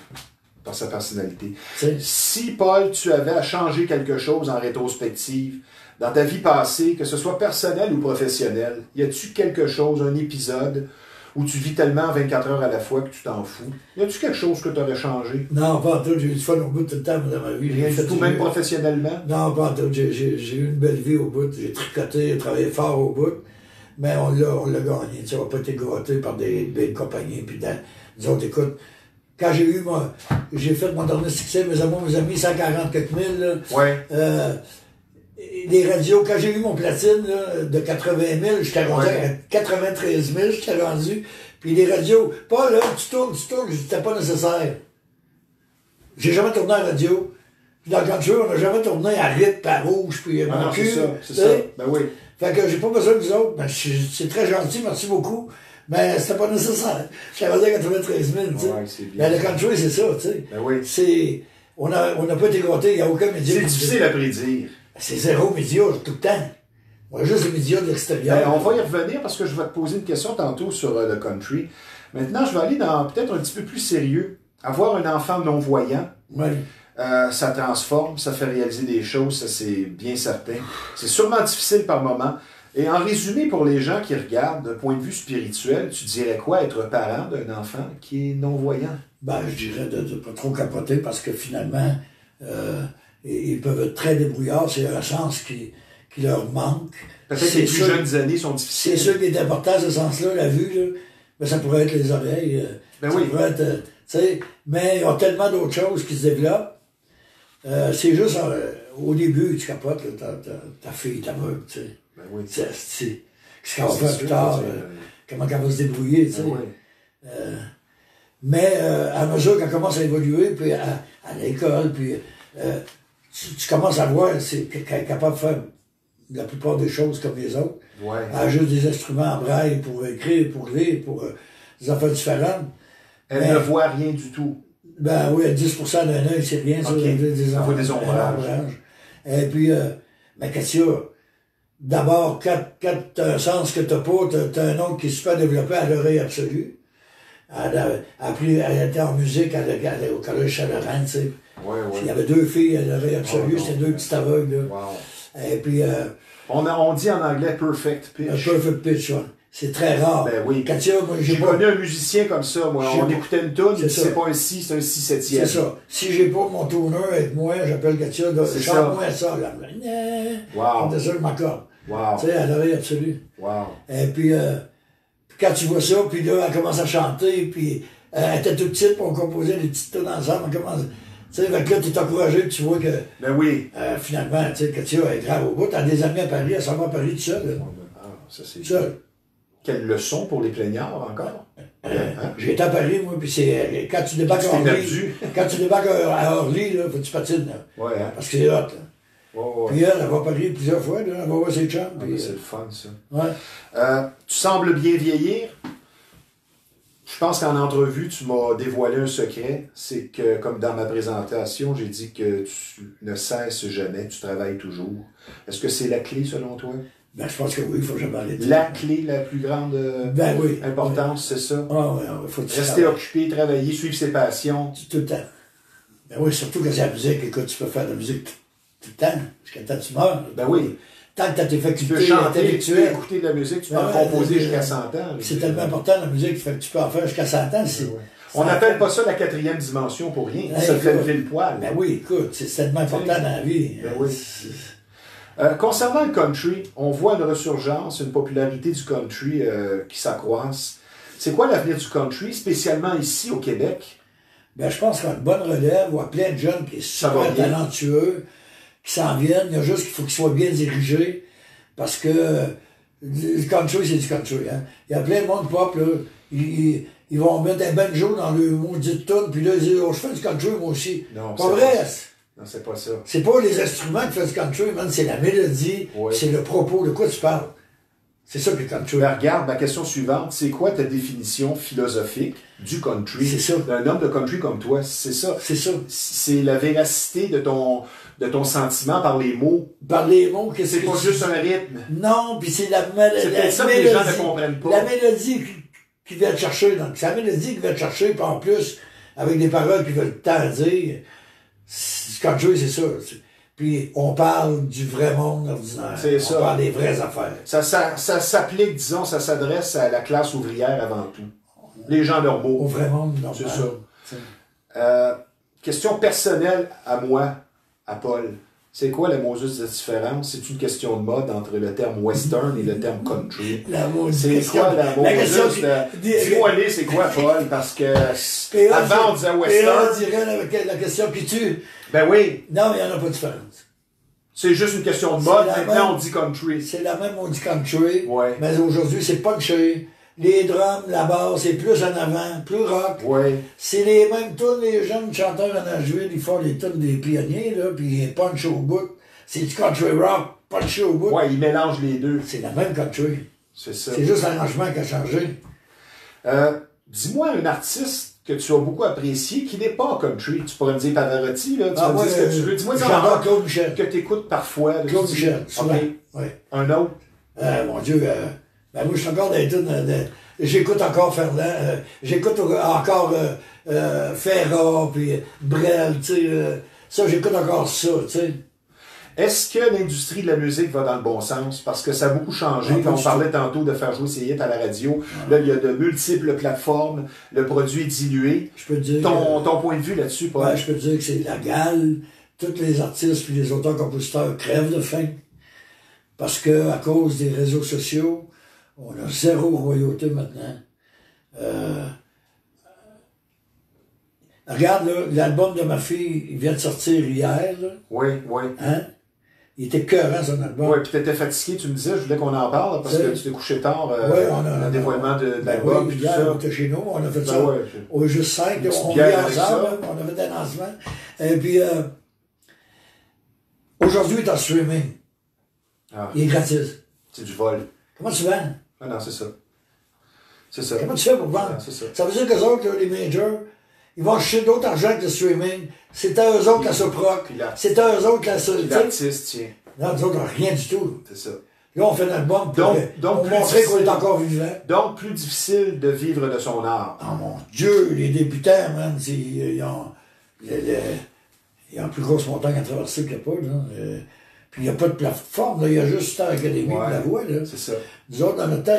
par sa personnalité. T'sais. Si, Paul, tu avais à changer quelque chose en rétrospective dans ta vie passée, que ce soit personnel ou professionnel, y a-tu quelque chose, un épisode, où tu vis tellement 24 heures à la fois que tu t'en fous? Y a-tu quelque chose que tu aurais changé? Non, pas en tout. J'ai eu du fun au bout tout le temps dans ma vie. Rien du tout, même professionnellement? Non, pas en tout. J'ai eu une belle vie au bout. J'ai tricoté, j'ai travaillé fort au bout. Mais on l'a gagné. Tu sais, on n'a pas été gâté par des belles compagnies. Puis nous autres, écoute, quand j'ai fait mon dernier succès, mes amis, 140 quelques mille, là, Ouais. les radios, quand j'ai eu mon platine là, de 80 000, j'étais rendu à 93 000, j'étais rendu. Puis les radios, pas là, tu tournes, c'était pas nécessaire. J'ai jamais tourné en radio. Puis dans le country, on n'a jamais tourné à rythme, à rouge, puis mon non, cul. c'est ça. Ben oui. Fait que j'ai pas besoin de vous autres. Ben, c'est très gentil, merci beaucoup. Mais c'était pas nécessaire. J'étais rendu à 93 000, tu sais. Ouais, c'est bien. Mais le country, c'est ça, tu sais. Ben oui. On n'a pas été gâtés, il n'y a aucun média. C'est difficile à prédire. C'est zéro média tout le temps. On a juste les médias de l'extérieur. Ben, on va y revenir parce que je vais te poser une question tantôt sur le country. Maintenant, je vais aller dans peut-être un petit peu plus sérieux. Avoir un enfant non-voyant, Oui. ça transforme, ça fait réaliser des choses, ça c'est bien certain. C'est sûrement difficile par moment. Et en résumé, pour les gens qui regardent d'un point de vue spirituel, tu dirais quoi être parent d'un enfant qui est non-voyant? Ben, je dirais de ne pas trop capoter parce que finalement, ils peuvent être très débrouillards. C'est un sens qui leur manque. Peut-être que les plus jeunes années sont difficiles. C'est sûr qu'il est important, ce sens-là, la vue, là. Mais ça pourrait être les oreilles. Ben ça oui. pourrait être, tu sais, mais il y a tellement d'autres choses qui se développent. C'est juste, au début, tu capotes, là, ta fille, ta meuf, tu sais. Ben oui. Qu'est-ce qu'elle va faire plus tard? Comment elle va se débrouiller, tu sais. Ben oui. Mais à mesure qu'elle commence à évoluer, puis à l'école, puis tu commences à voir qu'elle est capable de faire la plupart des choses comme les autres. Ouais. Elle a juste des instruments en braille pour écrire, pour lire, pour des affaires différentes. Elle ne voit rien du tout. Ben oui, à 10% d'un œil, c'est rien, ça. Okay. Des Ça vaut des ombrages. Et puis, mais Katia, d'abord, quand t'as un sens que t'as pas, t'as un autre qui est super développé à l'oreille absolue. Elle était en musique au collège Chalaran, tu sais. Ouais, ouais. Il y avait 2 filles à l'oreille absolue, c'était 2 petits aveugles, là. Wow. Et puis, On dit en anglais perfect pitch. un perfect pitch, ouais. C'est très rare. Ben oui. Katia, moi, J'ai connu un musicien comme ça, moi. J'ai On pas- écoutait une toune, C'est il dit ça. c'est pas un si, c'est un si septième. C'est ça. Si j'ai pas mon tourner avec moi, j'appelle Katia, C'est ça. chante-moi ça, là. Wow. C'est ça, je m'accorde. Wow. Tu sais, à l'oreille absolue. Wow. Et puis, quand tu vois ça, puis là, elle commence à chanter, puis elle était toute petite, puis on composait des petites tunes ensemble, on commence... Tu sais, fait que là, t'es encouragé, puis tu vois que, Ben oui. finalement, tu sais, Katia est grave au bout. T'as des amis à Paris, elle s'en va à Paris toute seule, là. Ah, ça c'est... Seule. Quelle leçon pour les plaignards encore? Hein? J'ai été à Paris, moi, puis c'est... Quand tu débarques Tu à t'es Orly... perdu. Quand tu débarques à Orly, là, faut que tu patines, là. Ouais, hein? Parce que c'est hot, là. Ouais, ouais. Puis elle va à Paris plusieurs fois, là, elle va voir ses chums, Ah, puis... ben, c'est le fun, ça. ouais. Tu sembles bien vieillir. Je pense qu'en entrevue, tu m'as dévoilé un secret. C'est que, comme dans ma présentation, j'ai dit que tu ne cesses jamais, tu travailles toujours. Est-ce que c'est la clé, selon toi? Ben, je pense que oui, il faut jamais arrêter. La clé, la plus grande Ben oui. importance, c'est ça? Ah ouais, faut que tu Rester travailles. occupé, travailler, suivre ses passions. Tout le temps. Ben oui, surtout quand c'est la musique, écoute, tu peux faire de la musique tout le temps, jusqu'à temps que tu meurs. Ben oui. Tant que tu as tes Tu peux facultés chanter, tu peux intellectuelles. écouter de la musique, tu peux en Ouais, composer ouais, jusqu'à 100 ans. C'est tellement important la musique, fait que tu peux en faire jusqu'à 100 ans. On n'appelle pas ça la 4e dimension pour rien. Ouais, Ça fait écoute. lever le poil. Ben oui, écoute, c'est tellement important dans la vie. Ben oui. Concernant le country, on voit une resurgence, une popularité du country qui s'accroisse. C'est quoi l'avenir du country, spécialement ici au Québec? Ben, je pense qu'on a une bonne relève, on a plein de jeunes qui sont Ça va super bien. talentueux, qui s'en viennent. Il y a juste qu'il faut qu'ils soient bien dirigés, parce que le country, c'est du country. Hein. Il y a plein de monde pop, là. Ils vont mettre un banjo dans le maudit tune, puis là, ils disent, oh, je fais du country, moi aussi. Non, Pas vrai. Non, c'est pas ça. C'est pas les instruments qui font du country, man, c'est la mélodie, Oui. c'est le propos, de quoi tu parles. C'est ça que le country. Ben, regarde, ma question suivante, c'est quoi ta définition philosophique du country? C'est ça. D'un homme de country comme toi, c'est ça. C'est ça. C'est la véracité de ton sentiment par les mots. Par les mots, qu'est-ce C'est que pas tu juste dis? un rythme. Non, puis c'est la C'est peut-être ça que mélodie. les gens ne comprennent pas. La mélodie qui vient te chercher. Donc, c'est la mélodie qui vient te chercher, puis en plus, avec des paroles qui veulent tant dire. Ce country, c'est ça. Puis on parle du vrai monde ordinaire. C'est ça. On parle des vraies affaires. Ça s'applique, disons, ça s'adresse à la classe ouvrière avant tout. Les gens normaux. Au vrai monde normal. C'est ça. Question personnelle à moi, à Paul. C'est quoi la maudite différence? C'est une question de mode entre le terme western et le terme country. La maudite C'est question. quoi la question maudite? Dis-moi les, c'est quoi, Paul? Parce que avant on disait Et western. on dirait la question, puis tu... Ben oui, Non, mais il n'y en a pas de différence. c'est juste une question de mode. C'est la Maintenant même- on dit country. C'est la même, on dit country, Ouais. mais aujourd'hui, c'est punché. Les drums, la basse, c'est plus en avant, plus rock. Ouais. C'est les mêmes tunes, les jeunes chanteurs en Nashville, ils font les tunes des pionniers, là, puis ils punch au bout. C'est du country rock, punché au bout. Ouais, ils mélangent les deux. C'est la même country. C'est ça. C'est juste l'arrangement qui a changé. Dis-moi un artiste que tu as beaucoup apprécié qui n'est pas country. Tu pourrais me dire Pavarotti, là. Tu vas me moi, dire ce que tu veux. Dis-moi j'adore un Claude Michel. que tu écoutes parfois. là, Claude tu dis, Michel, souvent. OK. Ouais. Un autre. Mon Dieu, ben moi, je suis encore dans les tunes j'écoute encore Ferland, j'écoute encore Ferrat, puis Brel, tu sais. Ça, j'écoute encore ça, tu sais. Est-ce que l'industrie de la musique va dans le bon sens? Parce que ça a beaucoup changé. Non, pas Quand on du parlait tantôt de faire jouer ses hits à la radio, là, il y a de multiples plateformes. Le produit est dilué. Je peux te dire. Ton point de vue là-dessus, Paul? Ouais, je peux te dire que c'est la gale. Tous les artistes puis les auteurs-compositeurs crèvent de faim. Parce que, à cause des réseaux sociaux, on a zéro royauté maintenant. Regarde, là, l'album de ma fille, il vient de sortir hier, là. Oui, oui. Hein? Il était cœurant, son album. Oui, puis t'étais fatigué, tu me disais, je voulais qu'on en parle, parce que tu t'es couché tard, Ouais, le dévoilement de Ben l'album, oui, puis tout hier, ça. on était chez nous, on a fait Ben ça. ouais, Au juste 5, petite on bière vit avec ensemble, ça. là, on a fait un lancement. Et puis, aujourd'hui, il est en streaming. Ah, Il est gratis. c'est du vol. Comment tu vends? Ah non, c'est ça. C'est ça. Comment tu fais pour vendre? Ah, c'est ça. Ça veut dire qu'eux autres, là, les majors, ils vont acheter d'autres argent que le streaming. C'est à eux autres la soproc. Puis la- C'est à eux autres la Puis tu sais. l'artiste, tiens, Non, nous autres, on n'a rien du tout. c'est ça. Là, on fait un album pour, Donc, pour plus montrer qu'on est difficile. encore vivant. Donc, plus difficile de vivre de son art. Oh mon Dieu, les débutants, man, ils ont plus grosse montagne à traverser que le Paul. Puis il n'y a pas de plateforme, là, il y a juste Star Academy Ouais, de la voix. Là. c'est ça. Nous autres, dans notre temps,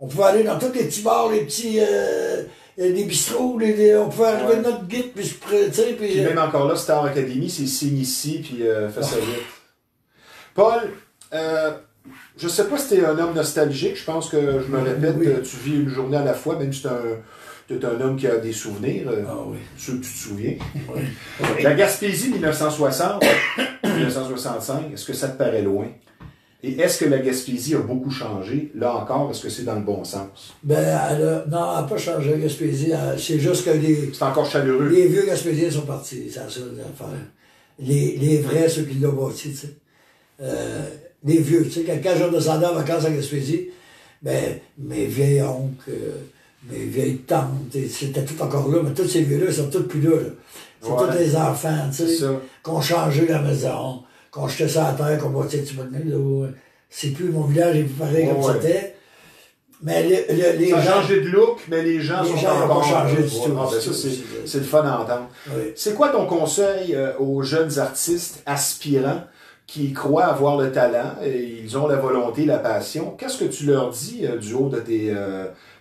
on pouvait aller dans tous les petits bars, les petits les bistrots, on pouvait arriver Ouais. de notre guide, puis tu sais, puis... Puis même encore là, Star Academy, c'est signe ici, puis fais ça vite. Paul, je sais pas si t'es un homme nostalgique, je pense que je me répète, Oui. tu vis une journée à la fois, même si t'es un homme qui a des souvenirs, Ah oui. ceux que tu te souviens. Oui. Oui. La Gaspésie 1960, 1965, est-ce que ça te paraît loin? Et est-ce que la Gaspésie a beaucoup changé? Là encore, est-ce que c'est dans le bon sens? Ben, non, elle n'a pas changé, la Gaspésie. C'est juste que C'est encore chaleureux. les vieux Gaspésiens sont partis, c'est ça l'affaire. Les vrais, ceux qui l'ont bâti, tu sais. Les vieux, tu sais, quand je descendais en vacances à Gaspésie, ben, mes vieilles oncles, mes vieilles tantes, c'était tout encore là, mais tous ces vieux-là, ils sont tous plus là. C'est Ouais. tous des enfants, tu C'est sais, ça. qu'on changé la maison, qu'on jetait ça à terre, qu'on bâtit un petit peu de nez, là. C'est plus, mon village est plus pareil comme Ouais. c'était. Mais les Ça a gens... changé de look, mais les gens Les sont gens n'ont encore... pas changé du Ouais, tout. ah, ben ça, c'est le fun à entendre. Oui. C'est quoi ton conseil aux jeunes artistes aspirants qui croient avoir le talent et ils ont la volonté, la passion? Qu'est-ce que tu leur dis du haut de tes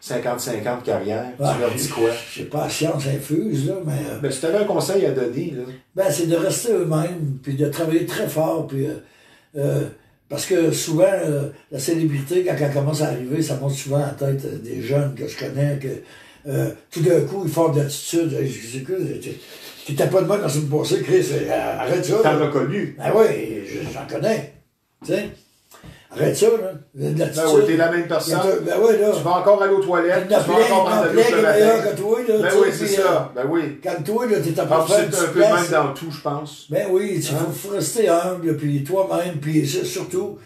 50-50 de carrière? Tu leur dis quoi? J'ai pas la science infuse, là, mais... Ben, si tu avais un conseil à donner, là. Ben, c'est de rester eux-mêmes, puis de travailler très fort, puis... parce que souvent, la célébrité, quand elle commence à arriver, ça monte souvent à la tête des jeunes que je connais, que tout d'un coup, ils font de l'attitude. C'est quoi? T'étais pas de moi dans une passée, Chris. Arrête ça. T'en as connu. Ben oui, j'en connais. Tu sais? Arrête ça, là. De l'attitude. Ben oui, t'es la même personne. Ben oui, là. Tu vas encore aller aux toilettes. Tu vas encore prendre la douche le matin. Que toi, là, ben oui, c'est ça. Ben oui. Quand toi, là, t'es en Ah, train de c'est faire un peu même dans tout, je pense. Ben oui, il faut rester humble, puis toi-même, puis surtout,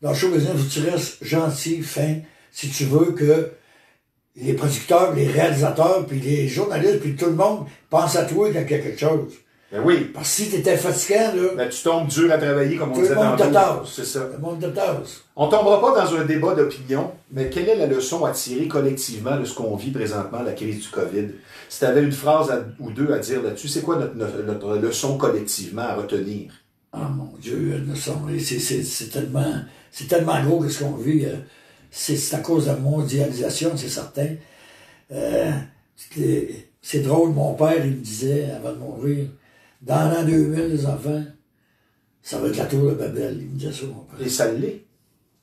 dans le show business, il faut que tu restes gentil, fin, si tu veux que les producteurs, les réalisateurs, puis les journalistes, puis tout le monde pense à toi quand il y a quelque chose. Ben oui. Parce que si t'étais fatigant, là... Ben tu tombes dur à travailler, comme on disait tantôt. C'est ça. Le monde de tasse. On tombera pas dans un débat d'opinion, mais quelle est la leçon à tirer collectivement de ce qu'on vit présentement, la crise du COVID? Si tu avais une phrase ou deux à dire là-dessus, c'est quoi notre leçon collectivement à retenir? Ah mon Dieu, une leçon, c'est tellement gros que ce qu'on vit. C'est à cause de la mondialisation, c'est certain. C'est drôle, mon père, il me disait, avant de mourir, dans l'an 2000, les enfants, ça va être la tour de Babel. Il me disait ça, mon père. Et ça l'est.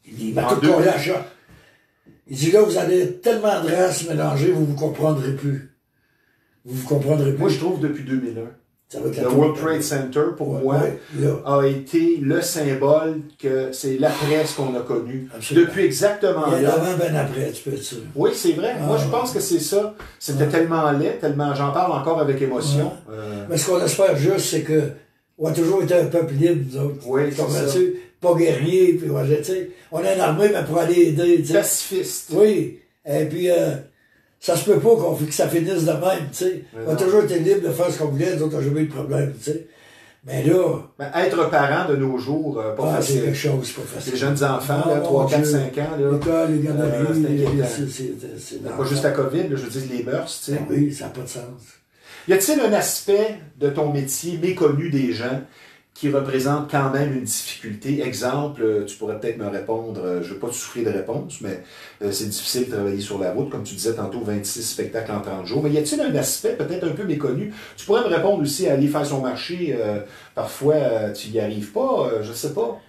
Il m'a tout collé à choc. Il dit là, vous allez tellement de races mélangées, vous vous comprendrez plus. Vous vous comprendrez plus. Moi, je trouve depuis 2001. Ça va être le World Trade Center, pour moi, a été le symbole que c'est l'après ce qu'on a connu. Absolument. Depuis exactement là. Il y a l'avant, ben après, tu peux être sûr. Oui, c'est vrai. Moi, je pense que c'est ça. C'était tellement laid, tellement... J'en parle encore avec émotion. Mais ce qu'on espère juste, c'est que on a toujours été un peuple libre, nous autres. Oui, c'est ça. Pas guerrier, puis tu sais, on a une armée, mais pour aller aider, tu sais. Pacifiste. Oui. Et puis, ça se peut pas que ça finisse de même, tu sais. On a toujours été libre de faire ce qu'on voulait, nous autres, on n'a jamais eu de problème, tu sais. Mais là... Ben, être parent de nos jours, pas facile. C'est quelque chose, pas facile. Les jeunes enfants, là, 3, 4, 5 ans, là. L'école, les garderies, c'est pas juste la COVID, là, je veux dire les mœurs, tu sais. Ben oui, ça n'a pas de sens. Y a-t-il un aspect de ton métier méconnu des gens qui représente quand même une difficulté? Exemple, tu pourrais peut-être me répondre, je ne veux pas te souffler de réponse, mais c'est difficile de travailler sur la route, comme tu disais tantôt, 26 spectacles en 30 jours. Mais y a-t-il un aspect peut-être un peu méconnu? Tu pourrais me répondre aussi à aller faire son marché, parfois tu n'y arrives pas, je ne sais pas.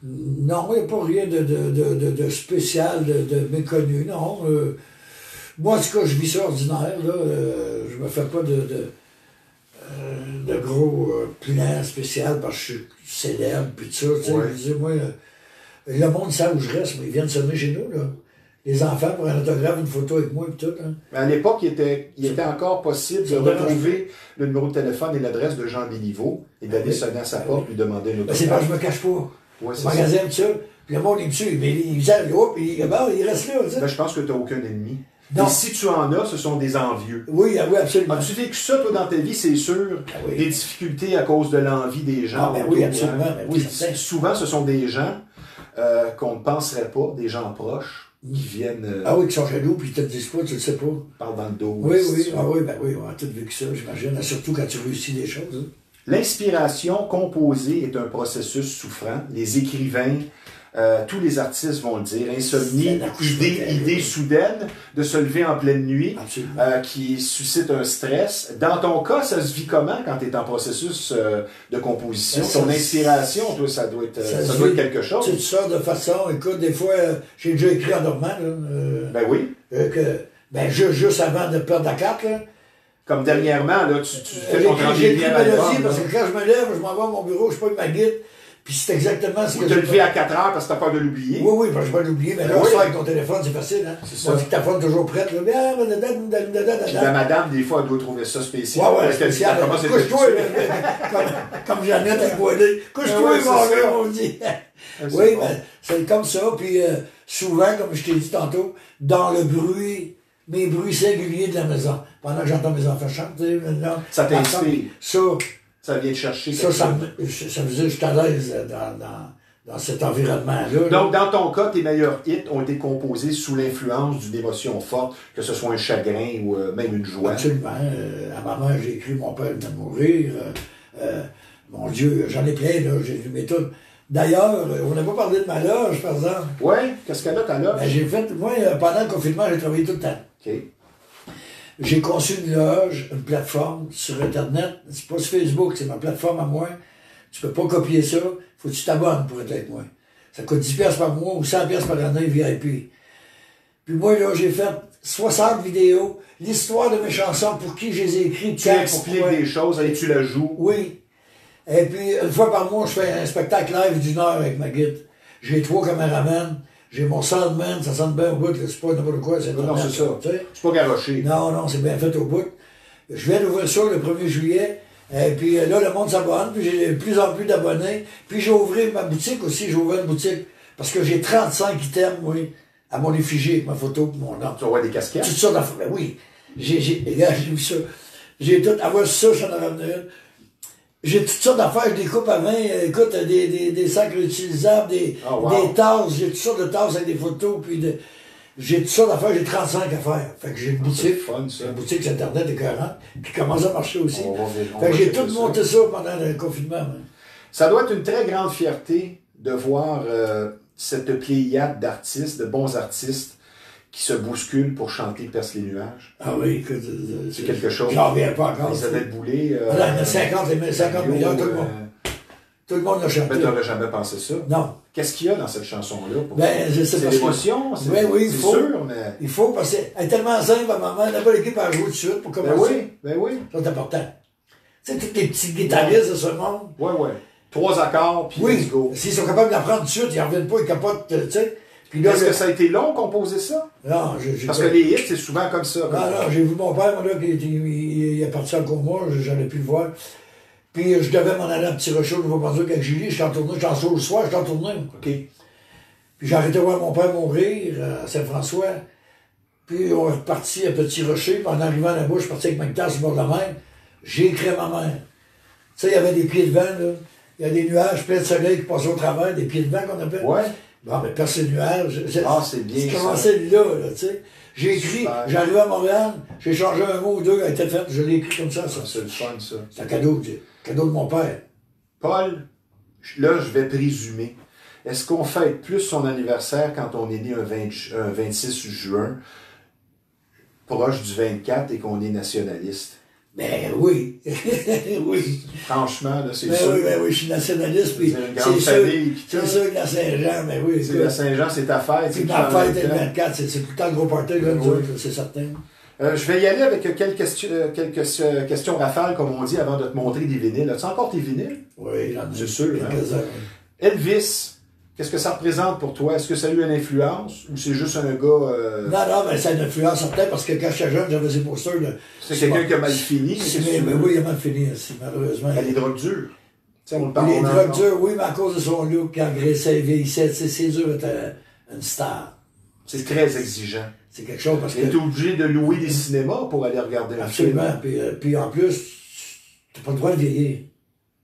Non, il n'y a pas rien de spécial, de méconnu, non. Moi, en tout cas, je vis ça ordinaire, là. Je me fais pas de gros plans spécial parce que je suis célèbre, puis tout ça. Tu sais, je veux dire, moi, le monde sait où je reste, mais ils viennent sonner chez nous, là. Les enfants pour un autographe, une photo avec moi, et tout. Hein. À l'époque, il était encore possible de retrouver le numéro de téléphone et l'adresse de Jean Béliveau et d'aller sonner à sa porte, lui demander un autographe. C'est parce que je me cache pas. Ouais, le magasin, tout ça. Puis le monde, il me suit. Mais il faisait le groupe, puis il reste là. Ben, je pense que tu n'as aucun ennemi. Non. Et si tu en as, ce sont des envieux. Oui, oui, absolument. As-tu vécu ça, toi, dans ta vie, c'est sûr? Oui. Des difficultés à cause de l'envie des gens. Ah, ben oui, absolument. Ben oui, souvent, ce sont des gens qu'on ne penserait pas, des gens proches, qui viennent... Ah oui, qui sont jaloux, puis ils te disent pas, tu le sais pas. Parlent dans le dos. Oui, oui, ah oui, ben oui, on a tous vécu ça, j'imagine. Surtout quand tu réussis des choses. Hein. L'inspiration composée est un processus souffrant. Les écrivains, tous les artistes vont le dire. Insomnie, idée soudaine de se lever en pleine nuit, qui suscite un stress. Dans ton cas, ça se vit comment quand tu es en processus de composition? Ton inspiration, toi, ça doit être quelque chose. Tu sors de façon, écoute, des fois, j'ai déjà écrit en dormant. Ben oui. Juste avant de perdre la carte, là. Comme dernièrement, là, tu fais ton j'ai écrit Mélodie, parce que quand je me lève, je m'en vais à mon bureau, je prends ma guide, puis c'est exactement ce que tu te levé à 4 heures parce que t'as peur de l'oublier. Oui, oui, parce que je vais l'oublier, mais là, ça, avec ton téléphone, c'est facile, hein. C'est ça. On dit que ta phone est toujours prête, là. Puis la madame, des fois, elle doit trouver ça spécial. Ouais, spécial. Couche-toi, comme Jeannette avec Boilé. Couche-toi, mon gars, on dit. Oui, mais c'est comme ça, puis souvent, comme je t'ai dit tantôt, dans le bruit, mes bruits singuliers de la maison. Pendant que j'entends mes enfants chanter, ça t'inspire. Ça vient te chercher. Ça veut dire que je suis à l'aise dans cet environnement-là. Donc, dans ton cas, tes meilleurs hits ont été composés sous l'influence d'une émotion forte, que ce soit un chagrin ou même une joie. Absolument. À ma mère, j'ai écrit Mon père vient de mourir. Mon Dieu, j'en ai plein, là. J'ai lu mes tunes. D'ailleurs, on n'a pas parlé de ma loge, par exemple. Oui, qu'est-ce qu'elle a, ta loge? Moi, pendant le confinement, j'ai travaillé tout le temps. OK. J'ai conçu une loge, une plateforme sur Internet. C'est pas sur Facebook, c'est ma plateforme à moi. Tu peux pas copier ça. Faut que tu t'abonnes pour être avec moi. Ça coûte 10$ par mois ou 100$ par année VIP. Puis moi, là, j'ai fait 60 vidéos, l'histoire de mes chansons, pour qui je les ai écrites, Tu expliques des choses et tu la joues. Oui. Et puis, une fois par mois, je fais un spectacle live d'1 heure avec ma guide. J'ai 3 caméramans, j'ai mon soundman, ça sonne bien au bout, c'est pas n'importe quoi, c'est non, c'est ça. C'est pas garoché. Non, c'est bien fait au bout. Je viens d'ouvrir ça le 1er juillet. Et puis là, le monde s'abonne, puis j'ai de plus en plus d'abonnés. Puis j'ai ouvert ma boutique aussi, j'ai ouvert une boutique. Parce que j'ai 35 items, oui, à mon effigie, avec ma photo, mon nom. Tu vois des casquettes? Toutes sortes d'affaires. Ben oui. Regarde, j'ai vu ça. J'ai tout, avoir ça, j'en ai ramené une. J'ai toutes sortes d'affaires, je découpe à main, écoute, des sacs réutilisables, des tasses, j'ai toutes sortes de tasses avec des photos, puis j'ai toutes sortes d'affaires, j'ai 35 affaires. Fait que j'ai une boutique. Fun, ça. Une boutique sur Internet écœurante, qui commence à marcher aussi. Fait que j'ai tout monté ça pendant le confinement. Hein. Ça doit être une très grande fierté de voir cette pléiade d'artistes, de bons artistes, qui se bousculent pour chanter Perce les nuages. Ah oui, écoute, c'est quelque chose. J'en reviens pas encore. Isabelle Boulay. Il y en a 50 millions, tout le monde. Tout le monde l'a chanté. Mais tu n'aurais jamais pensé ça. Non. Qu'est-ce qu'il y a dans cette chanson-là? Ben, je sais c'est l'émotion, oui, il faut. Sûr, mais... Il faut, parce qu'elle est tellement simple à maman, n'a pas l'équipe à jouer tout de suite pour commencer. Ben oui. Ça, c'est important. Tu sais, tous les petits guitaristes de ce monde. Oui. 3 accords, puis let's go. S'ils sont capables d'apprendre tout de suite, ils n'en reviennent pas, ils capotent, tu sais. Est-ce que ça a été long composer ça? Non, parce que les hits, c'est souvent comme ça. Non, j'ai vu mon père, moi, là, il est parti en coma, j'allais plus le voir. Puis je devais m'en aller à Petit Rocher, au Nouveau-Brunswick avec Julie, je suis en tournée, je suis en saut le soir, je suis en tournée. OK. Puis j'ai arrêté de voir mon père mourir à Saint-François. Puis on est reparti à Petit Rocher, puis en arrivant là-bas, je suis parti avec ma guitare sur le bord de la mer. J'ai écrit à ma mère. Tu sais, il y avait des pieds de vent, là. Il y a des nuages pleins de soleil qui passaient au travers, des pieds de vent qu'on appelle. Ouais. Bon, mais percer le nuage. C'est bien. C'est commencé là, tu sais. J'ai écrit, j'arrivais à Montréal, j'ai changé un mot ou deux, elle était faite, je l'ai écrit comme ça. C'est le fun, ça. C'est un cadeau de mon père. Paul, là, je vais présumer. Est-ce qu'on fête plus son anniversaire quand on est né un 26 juin, proche du 24, et qu'on est nationaliste? Ben oui. Oui. Franchement, là, c'est sûr. Oui, je suis nationaliste. Puis c'est sûr que la Saint-Jean, mais oui. La Saint-Jean, c'est ta fête. C'est ma fête, le 24, c'est tout le temps le gros party, là, c'est certain. Je vais y aller avec quelques questions rafales, comme on dit, avant de te montrer des vinyles. As-tu encore tes vinyles? Oui, c'est sûr. Hein? Elvis, qu'est-ce que ça représente pour toi? Est-ce que ça a eu une influence ou c'est juste un gars... Non, mais ça a une influence certaine parce que quand j'étais jeune, j'avais ces posters. C'est quelqu'un qui a mal fini. Mais oui, il a mal fini aussi, malheureusement. Les drogues dures. Les drogues dures, oui, mais à cause de son look, qui engraissait, vieillissait, c'est dur d'être une star. C'est très exigeant. C'est quelque chose parce que... Tu es obligé de louer des cinémas pour aller regarder un film. Absolument. Puis en plus, tu n'as pas le droit de vieillir.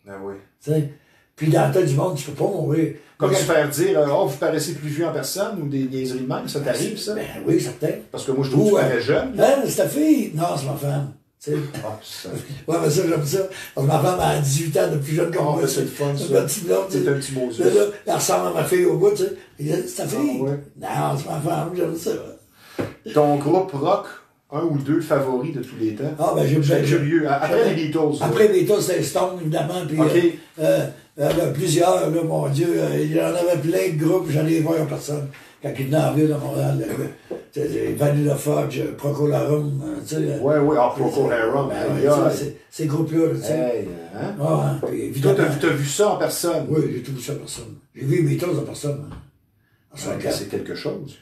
Ben oui. T'sais? Puis dans la tête du monde, tu peux pas mourir. Comme se faire dire, oh, vous paraissez plus vieux en personne ou des niaiseries de même, ça t'arrive, ça? Ben oui, certain. Parce que moi, je trouve que tu parais jeune. Ben, c'est ta fille? Non, c'est ma femme. Ouais, mais ça, j'aime ça. Parce que ma femme a 18 ans de plus jeune que moi. C'est le fun, ça. C'est un petit beau là, elle ressemble à ma fille au bout, tu sais. C'est ta fille? Ouais. Non, c'est ma femme, j'aime ça. Ton groupe rock, un ou deux favoris de tous les temps? Ah, ben, j'ai curieux. Après les Beatles. Après les Beatles, c'était Stone, évidemment. Puis, plusieurs, là, mon Dieu. Il y en avait plein de groupes, j'en ai voir en personne. Quand ils venaient en ville à Montréal, Vanilla Fudge, Procolarum, tu sais. Oui, Procolarum. Ces groupes-là, tu sais. Toi, t'as vu ça en personne? Oui, j'ai tout vu ça en personne. J'ai vu les Beatles en personne. C'est quelque chose.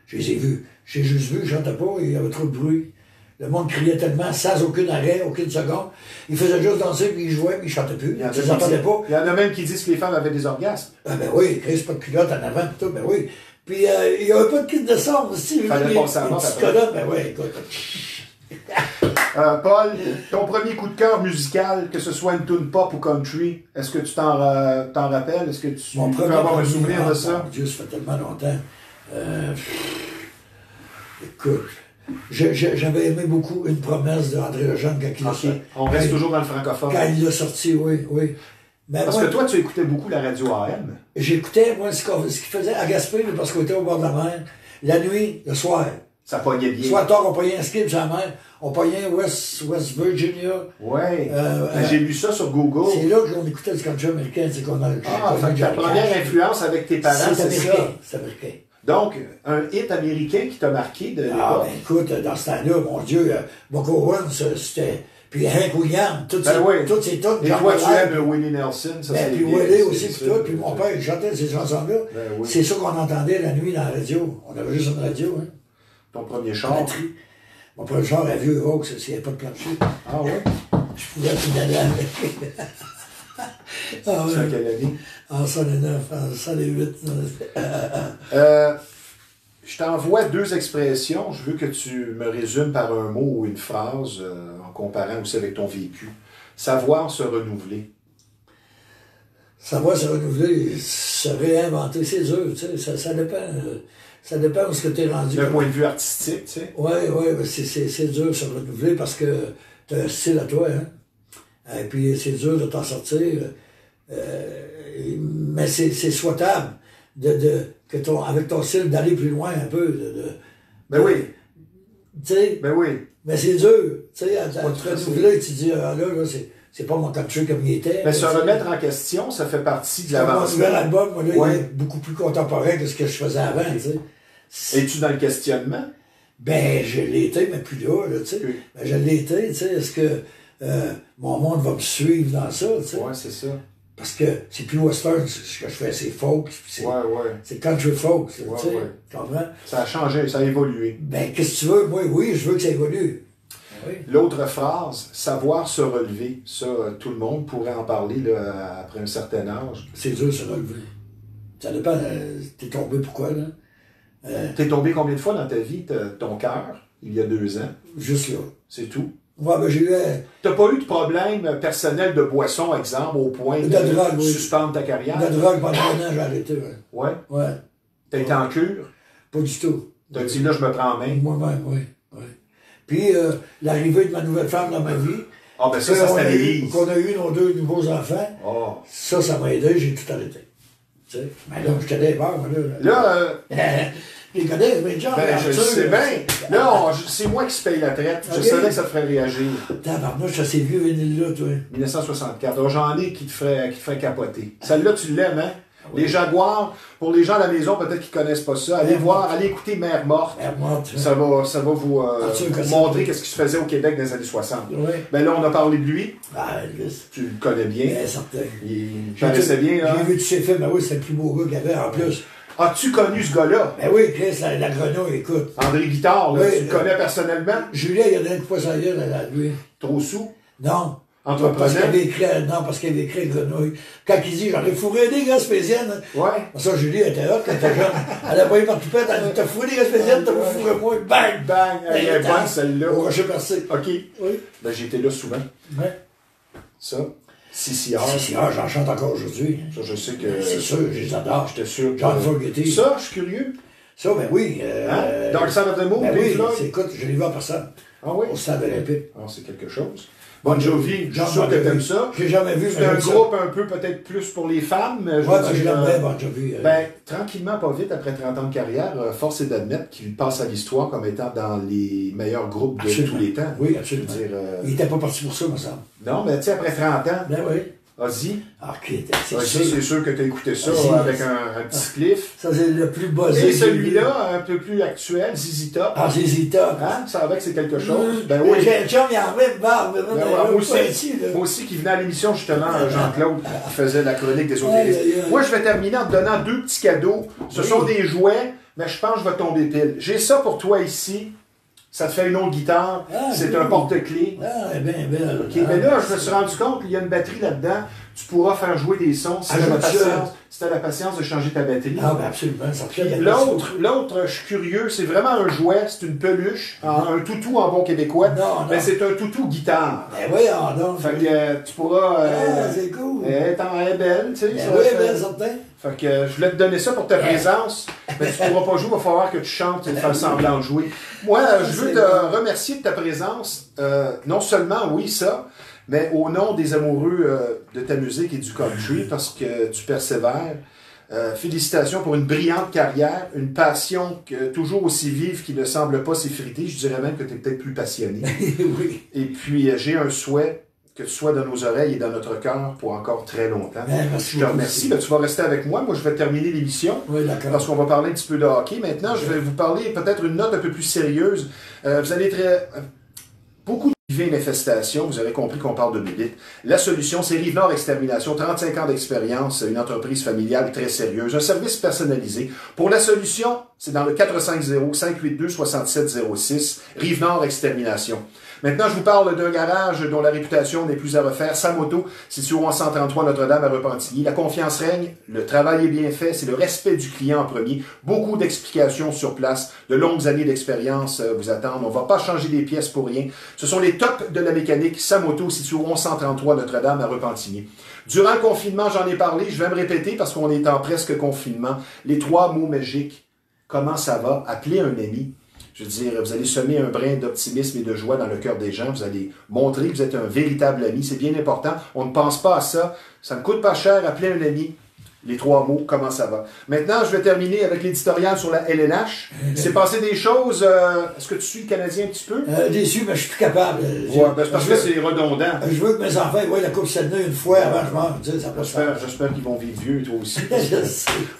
Je les ai vus. J'ai juste vu, je chantais pas, il y avait trop de bruit. Le monde criait tellement, sans aucun arrêt, aucune seconde. Ils faisaient juste danser, puis ils jouaient, puis ils chantaient plus. Ils n'entendaient pas. Il y en a même qui disent que les femmes avaient des orgasmes. Ah ben oui, Chris, pas de culotte en avant, puis tout, ben oui. Puis il y avait pas de kit de son aussi. Il fallait passer avant, ben oui, écoute. Paul, ton premier coup de cœur musical, que ce soit une tune pop ou country, est-ce que tu t'en rappelles? Est-ce que tu peux avoir un souvenir de ça? Mon Dieu, ça fait tellement longtemps. Écoute, j'avais aimé beaucoup Une promesse d'André Lejeune quand il l'a sorti. On reste toujours dans le francophone. Quand il l'a sorti, oui. Mais parce que toi, tu écoutais beaucoup la radio AM. J'écoutais, moi, ce qu'il faisait à Gaspé, parce qu'on était au bord de la mer, la nuit, le soir. Ça pognait bien. Soit tard, on pognait un skip sur la mer, on pognait West Virginia. Ouais. J'ai lu ça sur Google. C'est là qu'on écoutait du country américain, c'est qu'on a. Ta première influence avec tes parents, c'est ça? C'est américain. Donc, un hit américain qui t'a marqué de l'époque? Ah, ben écoute, dans ce temps-là, mon Dieu, Boko One, c'était... Puis Hank Williams, toutes ces tunes. Et toi, tu aimes Willie Nelson, ça ben, c'est puis bien, Willie aussi, c'est puis tout. Puis mon père, il chantait ces chansons-là. Ben oui. C'est ça qu'on entendait la nuit dans la radio. On avait juste une radio, hein. Ton premier char? Mon premier char, un vieux Roux, s'il n'y avait pas de plancher. Ah ouais? Je pouvais pédaler avec. Ah, C'est en quelle année? En 109, en 108. Je t'envoie deux expressions. Je veux que tu me résumes par un mot ou une phrase en comparant aussi avec ton vécu. Savoir se renouveler. Savoir se renouveler, se réinventer, c'est dur, tu sais, ça dépend. Ça dépend de ce que tu es rendu. D'un point de vue artistique, tu sais. Oui, c'est dur de se renouveler parce que tu as un style à toi, hein. Et puis c'est dur de t'en sortir. Mais c'est souhaitable avec ton style d'aller plus loin un peu. Ben oui. Tu sais. Ben oui. Mais c'est dur. Tu sais, à te renouveler, tu te dis, ah là, c'est pas mon country comme il était. Mais se remettre en question, ça fait partie de l'avancement. Mon nouvel album, moi, là, il est beaucoup plus contemporain que ce que je faisais avant, tu sais. Es-tu dans le questionnement? Ben, je l'ai été, mais plus là, tu sais. Oui. Ben, je l'ai été, tu sais. Est-ce que mon monde va me suivre dans ça, tu sais? Ouais, c'est ça. Parce que c'est plus western, ce que je fais, c'est folk. C'est country folk, tu sais. Tu comprends? Ça a changé, ça a évolué. Ben, qu'est-ce que tu veux? Moi, oui, je veux que ça évolue. Oui. L'autre phrase, savoir se relever. Ça, tout le monde pourrait en parler là, après un certain âge. C'est dur de se relever. Ça dépend, t'es tombé pourquoi, là? T'es tombé combien de fois dans ta vie, ton cœur, il y a 2 ans? Juste là. C'est tout? Ouais, ben j'ai eu... T'as pas eu de problème personnel de boisson, exemple, au point de drogue, suspendre ta carrière? De drogue, pendant 1 an, j'ai arrêté, ouais. Ouais? Ouais. T'as été en cure? Pas du tout. T'as dit, là, je me prends en main? Moi-même, oui. Puis, l'arrivée de ma nouvelle femme dans ma vie... Ah, ben ça stabilise. Qu'on a eu nos 2 nouveaux enfants, ça m'a aidé, j'ai tout arrêté. Tu sais? Mais là, je t'ai peur, moi, là. Les connais, mes gens. Ben, je le sais bien. Là, c'est moi qui se paye la traite. Je savais que ça te ferait réagir. Tabarnouche, ça ces vieux vinyles-là, toi. 1964. Alors, j'en ai qui te ferait capoter. Celle-là, tu l'aimes, hein? Oui. Les Jaguars, pour les gens à la maison, peut-être qu'ils ne connaissent pas ça. Allez voir, allez écouter Mère Morte. Mère Morte. Ça va vous montrer qu'est-ce qui se faisait au Québec dans les années 60. Oui. Ben là, on a parlé de lui. Ah, tu le connais bien. Bien certain. Il paraissait bien, là. J'ai vu tous ses films, ben oui, c'est le plus beau gars qu'il y avait en plus. As-tu connu ce gars-là? Ben oui, Chris, la grenouille, écoute. André Guitard, là, oui, tu le connais personnellement? Julien, il a donné une fois sa gueule à lui. Trop sous? Non. Entrepreneur? Parce qu'il avait écrit grenouille. Quand il dit, j'en ai fourré des gaspésiennes. Ouais. Ça, Julie était hot quand elle était jeune. Elle a pas eu ma toupette, elle dit, t'as fourré des gaspésiennes, t'as fourré moi. Bang! Bang! Elle est bonne, celle-là. Au rocher percé. OK. Oui. Ben, j'ai été là souvent. Ouais. Ça. CCR. CCR, j'en chante encore aujourd'hui. Ça, je sais que... C'est sûr, je les adore. J'étais sûr. John Fogerty. Ça, je suis curieux. Ça, ben oui. Dark Side of the Moon, ben Pink oui, Floyd. écoute, je l'ai vu en personne. Ah oui? Au stade olympique. Ah, c'est quelque chose. Bon Jovi, je suis sûr que t'aimes ça. J'ai jamais vu. C'est un groupe un peu peut-être plus pour les femmes. Ouais, ben je l'aime bien, Bon Jovi. Ben, tranquillement, pas vite, après 30 ans de carrière, force est d'admettre qu'il passe à l'histoire comme étant dans les meilleurs groupes de tous les temps. Oui, absolument. Il n'était pas parti pour ça, me semble. Non, mais tu sais, après 30 ans. Ben oui. Ozzy. Ok, c'est sûr que tu as écouté ça avec un petit cliff. Ça, c'est le plus buzzé. Et celui-là, un peu plus actuel, ZZ Top. Ah, ZZ Top. Hein? Ça savait que c'est quelque chose. Ben oui. J'ai un chum, il en met barbe. Moi aussi, qui venait à l'émission, justement, Jean-Claude, qui faisait la chronique des autistes. Moi, je vais terminer en te donnant 2 petits cadeaux. Ce sont des jouets, mais je pense que je vais tomber pile. J'ai ça pour toi ici. Ça te fait une autre guitare. C'est un porte-clés. Ah, bien, bien. OK, mais là, je me suis rendu compte qu'il y a une batterie là-dedans. Tu pourras faire jouer des sons si tu as la patience de changer ta batterie. Ah, ben absolument. L'autre, je suis curieux, c'est vraiment un jouet, c'est une peluche, un toutou en bon québécois. Non. Mais c'est un toutou guitare. Ben oui, non. Fait que tu pourras... c'est cool. Elle est belle, tu sais. Oui, belle, certain. Fait que je voulais te donner ça pour ta présence, mais tu ne pourras pas jouer, il va falloir que tu chantes et faire semblant de jouer. Moi, je veux te remercier de ta présence. Non seulement, oui, ça, mais au nom des amoureux de ta musique et du country, parce que tu persévères. Félicitations pour une brillante carrière, une passion toujours aussi vive qui ne semble pas s'effriter. Je dirais même que tu es peut-être plus passionné. Oui. Et puis, j'ai un souhait que tu sois dans nos oreilles et dans notre cœur pour encore très longtemps. Merci je te remercie. Tu vas rester avec moi. Moi, je vais terminer l'émission. Oui, d'accord. Parce qu'on va parler un petit peu de hockey. Maintenant, je vais vous parler peut-être une note un peu plus sérieuse. Vous allez beaucoup de manifestations. Vous avez compris qu'on parle de bébite. La solution, c'est Rive-Nord Extermination. 35 ans d'expérience, une entreprise familiale très sérieuse, un service personnalisé. Pour la solution, c'est dans le 450-582-6706, Rive-Nord Extermination. Maintenant, je vous parle d'un garage dont la réputation n'est plus à refaire. Samoto, situé au 133 Notre-Dame à Repentigny. La confiance règne, le travail est bien fait, c'est le respect du client en premier. Beaucoup d'explications sur place, de longues années d'expérience vous attendent. On ne va pas changer des pièces pour rien. Ce sont les tops de la mécanique. Samoto, situé au 133 Notre-Dame à Repentigny. Durant le confinement, j'en ai parlé, je vais me répéter parce qu'on est en presque confinement. Les 3 mots magiques. Comment ça va? Appelez un ami. Je veux dire, vous allez semer un brin d'optimisme et de joie dans le cœur des gens. Vous allez montrer que vous êtes un véritable ami. C'est bien important. On ne pense pas à ça. Ça ne coûte pas cher. Appelez un ami. Les 3 mots, comment ça va. Maintenant, je vais terminer avec l'éditorial sur la LNH. Il s'est passé des choses. Est-ce que tu suis le Canadien un petit peu? Déçu, mais je suis plus capable. Ouais, c'est parce que c'est redondant. Je veux que mes enfants voient la Coupe Stanley une fois avant je meurs. J'espère qu'ils vont vivre vieux, toi aussi.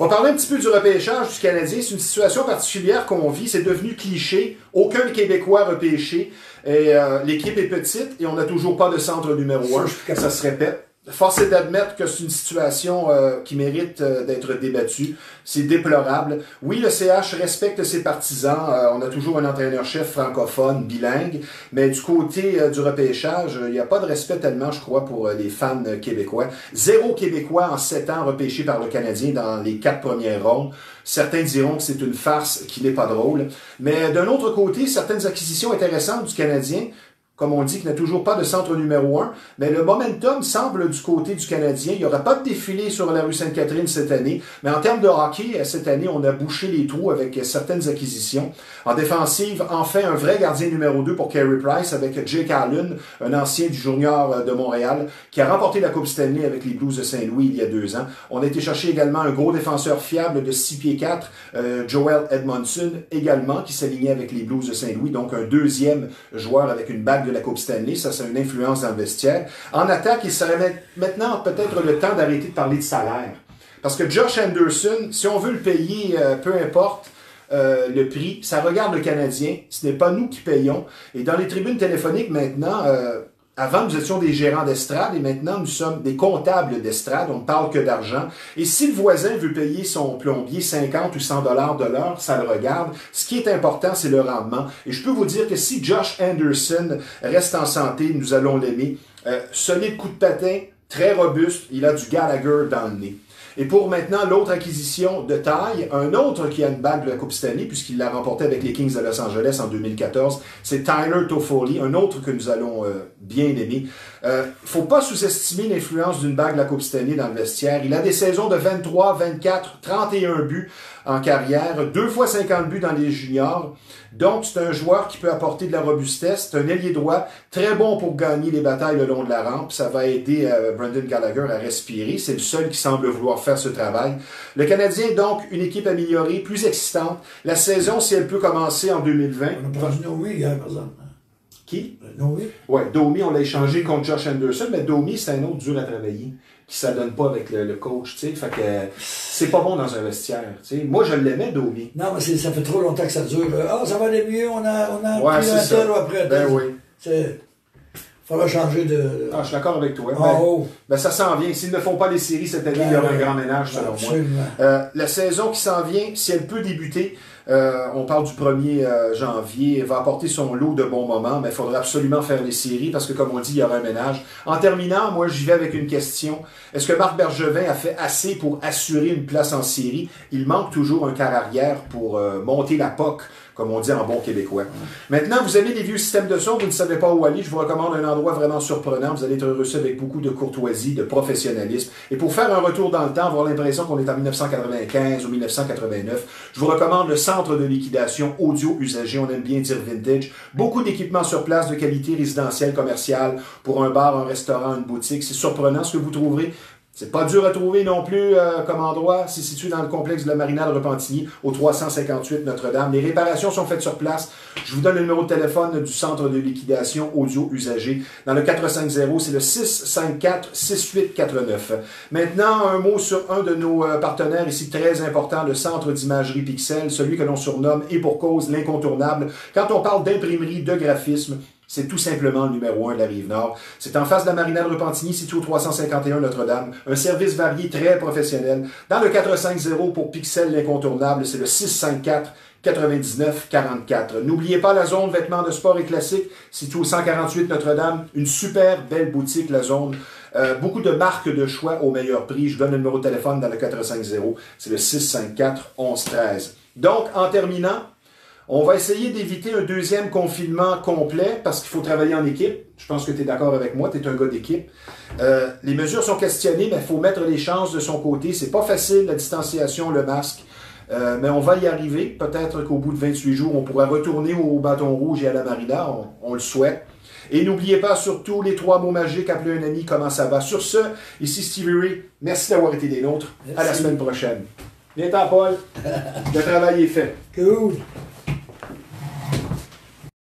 On va parler un petit peu du repêchage du Canadien. C'est une situation particulière qu'on vit. C'est devenu cliché. Aucun Québécois repêché. L'équipe est petite et on n'a toujours pas de centre numéro 1. Ça se répète. Force est d'admettre que c'est une situation qui mérite d'être débattue. C'est déplorable. Oui, le CH respecte ses partisans. On a toujours un entraîneur-chef francophone, bilingue. Mais du côté du repêchage, il n'y a pas de respect tellement, je crois, pour les fans québécois. 0 Québécois en 7 ans repêchés par le Canadien dans les 4 premières rondes. Certains diront que c'est une farce, qu'il n'est pas drôle. Mais d'un autre côté, certaines acquisitions intéressantes du Canadien, comme on dit, qu'il n'y a toujours pas de centre numéro 1, mais le momentum semble du côté du Canadien. Il n'y aura pas de défilé sur la rue Sainte-Catherine cette année, mais en termes de hockey, cette année, on a bouché les trous avec certaines acquisitions. En défensive, enfin, un vrai gardien numéro 2 pour Carey Price avec Jake Allen, un ancien du Junior de Montréal, qui a remporté la Coupe Stanley avec les Blues de Saint-Louis il y a 2 ans. On a été chercher également un gros défenseur fiable de 6 pieds 4, Joel Edmondson, également, qui s'alignait avec les Blues de Saint-Louis, donc un deuxième joueur avec une bague de la Coupe Stanley. Ça a une influence dans le vestiaire. En attaque, il serait maintenant peut-être le temps d'arrêter de parler de salaire. Parce que Josh Anderson, si on veut le payer, peu importe le prix, ça regarde le Canadien. Ce n'est pas nous qui payons. Et dans les tribunes téléphoniques maintenant, avant, nous étions des gérants d'estrade et maintenant, nous sommes des comptables d'estrade. On ne parle que d'argent. Et si le voisin veut payer son plombier 50 ou 100 $ de l'heure, ça le regarde. Ce qui est important, c'est le rendement. Et je peux vous dire que si Josh Anderson reste en santé, nous allons l'aimer. Solide coup de patin, très robuste. Il a du Gallagher dans le nez. Et pour maintenant, l'autre acquisition de taille, un autre qui a une bague de la Coupe Stanley, puisqu'il l'a remporté avec les Kings de Los Angeles en 2014, c'est Tyler Toffoli, un autre que nous allons bien aimer. Faut pas sous-estimer l'influence d'une bague de la Coupe Stanley dans le vestiaire. Il a des saisons de 23, 24, 31 buts en carrière, 2 fois 50 buts dans les juniors. Donc, c'est un joueur qui peut apporter de la robustesse. C'est un ailier droit, très bon pour gagner les batailles le long de la rampe. Ça va aider Brendan Gallagher à respirer. C'est le seul qui semble vouloir faire ce travail. Le Canadien, donc, une équipe améliorée, plus excitante. La saison, si elle peut commencer en 2020... On a perdu Noé hier, par exemple. Qui? Noé. Oui, Domi, on l'a échangé contre Josh Anderson, mais Domi, c'est un autre dur à travailler, qui ne s'adonne pas avec le coach, tu sais. Fait que c'est pas bon dans un vestiaire, tu sais. Moi, je l'aimais, Domi. Non, mais ça fait trop longtemps que ça dure. Ah, ça va aller mieux, on a pris un tel ou après. Ben oui. Il faudra changer de... Ah, je suis d'accord avec toi. Ben, ça s'en vient. S'ils ne font pas les séries cette année, il y aura un grand ménage, selon moi. La saison qui s'en vient, si elle peut débuter, on parle du 1er janvier, va apporter son lot de bons moments, mais il faudra absolument faire les séries parce que, comme on dit, il y aura un ménage. En terminant, moi, j'y vais avec une question. Est-ce que Marc Bergevin a fait assez pour assurer une place en série? Il manque toujours un quart arrière pour monter la POC, comme on dit en bon québécois. Maintenant, vous aimez les vieux systèmes de son, vous ne savez pas où aller, je vous recommande un endroit vraiment surprenant. Vous allez être reçu avec beaucoup de courtoisie, de professionnalisme. Et pour faire un retour dans le temps, avoir l'impression qu'on est en 1995 ou 1989, je vous recommande le centre de liquidation audio usagé, on aime bien dire vintage. Beaucoup d'équipements sur place de qualité résidentielle, commerciale, pour un bar, un restaurant, une boutique. C'est surprenant ce que vous trouverez. C'est pas dur à trouver non plus comme endroit. C'est situé dans le complexe de la Marina de Repentigny, au 358 Notre-Dame. Les réparations sont faites sur place. Je vous donne le numéro de téléphone du centre de liquidation audio usagé. Dans le 450, c'est le 654-6849. Maintenant, un mot sur un de nos partenaires ici très important, le centre d'imagerie Pixel, celui que l'on surnomme, et pour cause, l'incontournable. Quand on parle d'imprimerie, de graphisme, c'est tout simplement le numéro 1 de la Rive-Nord. C'est en face de la Marina de Repentigny, situé au 351 Notre-Dame. Un service varié, très professionnel. Dans le 450 pour Pixel, l'incontournable, c'est le 654-9944. N'oubliez pas la zone vêtements de sport et classiques, situé au 148 Notre-Dame. Une super belle boutique, la zone. Beaucoup de marques de choix au meilleur prix. Je donne le numéro de téléphone dans le 450. C'est le 654-1113. Donc, en terminant, on va essayer d'éviter un deuxième confinement complet parce qu'il faut travailler en équipe. Je pense que tu es d'accord avec moi, tu es un gars d'équipe. Les mesures sont questionnées, mais il faut mettre les chances de son côté. C'est pas facile, la distanciation, le masque. Mais on va y arriver. Peut-être qu'au bout de 28 jours, on pourra retourner au bâton rouge et à la Marina. On le souhaite. Et n'oubliez pas surtout les 3 mots magiques, appelez un ami, comment ça va. Sur ce, ici Stevie Ray. Merci d'avoir été des nôtres. Merci. À la semaine prochaine. Viens-t'en, Paul. Le travail est fait. Cool.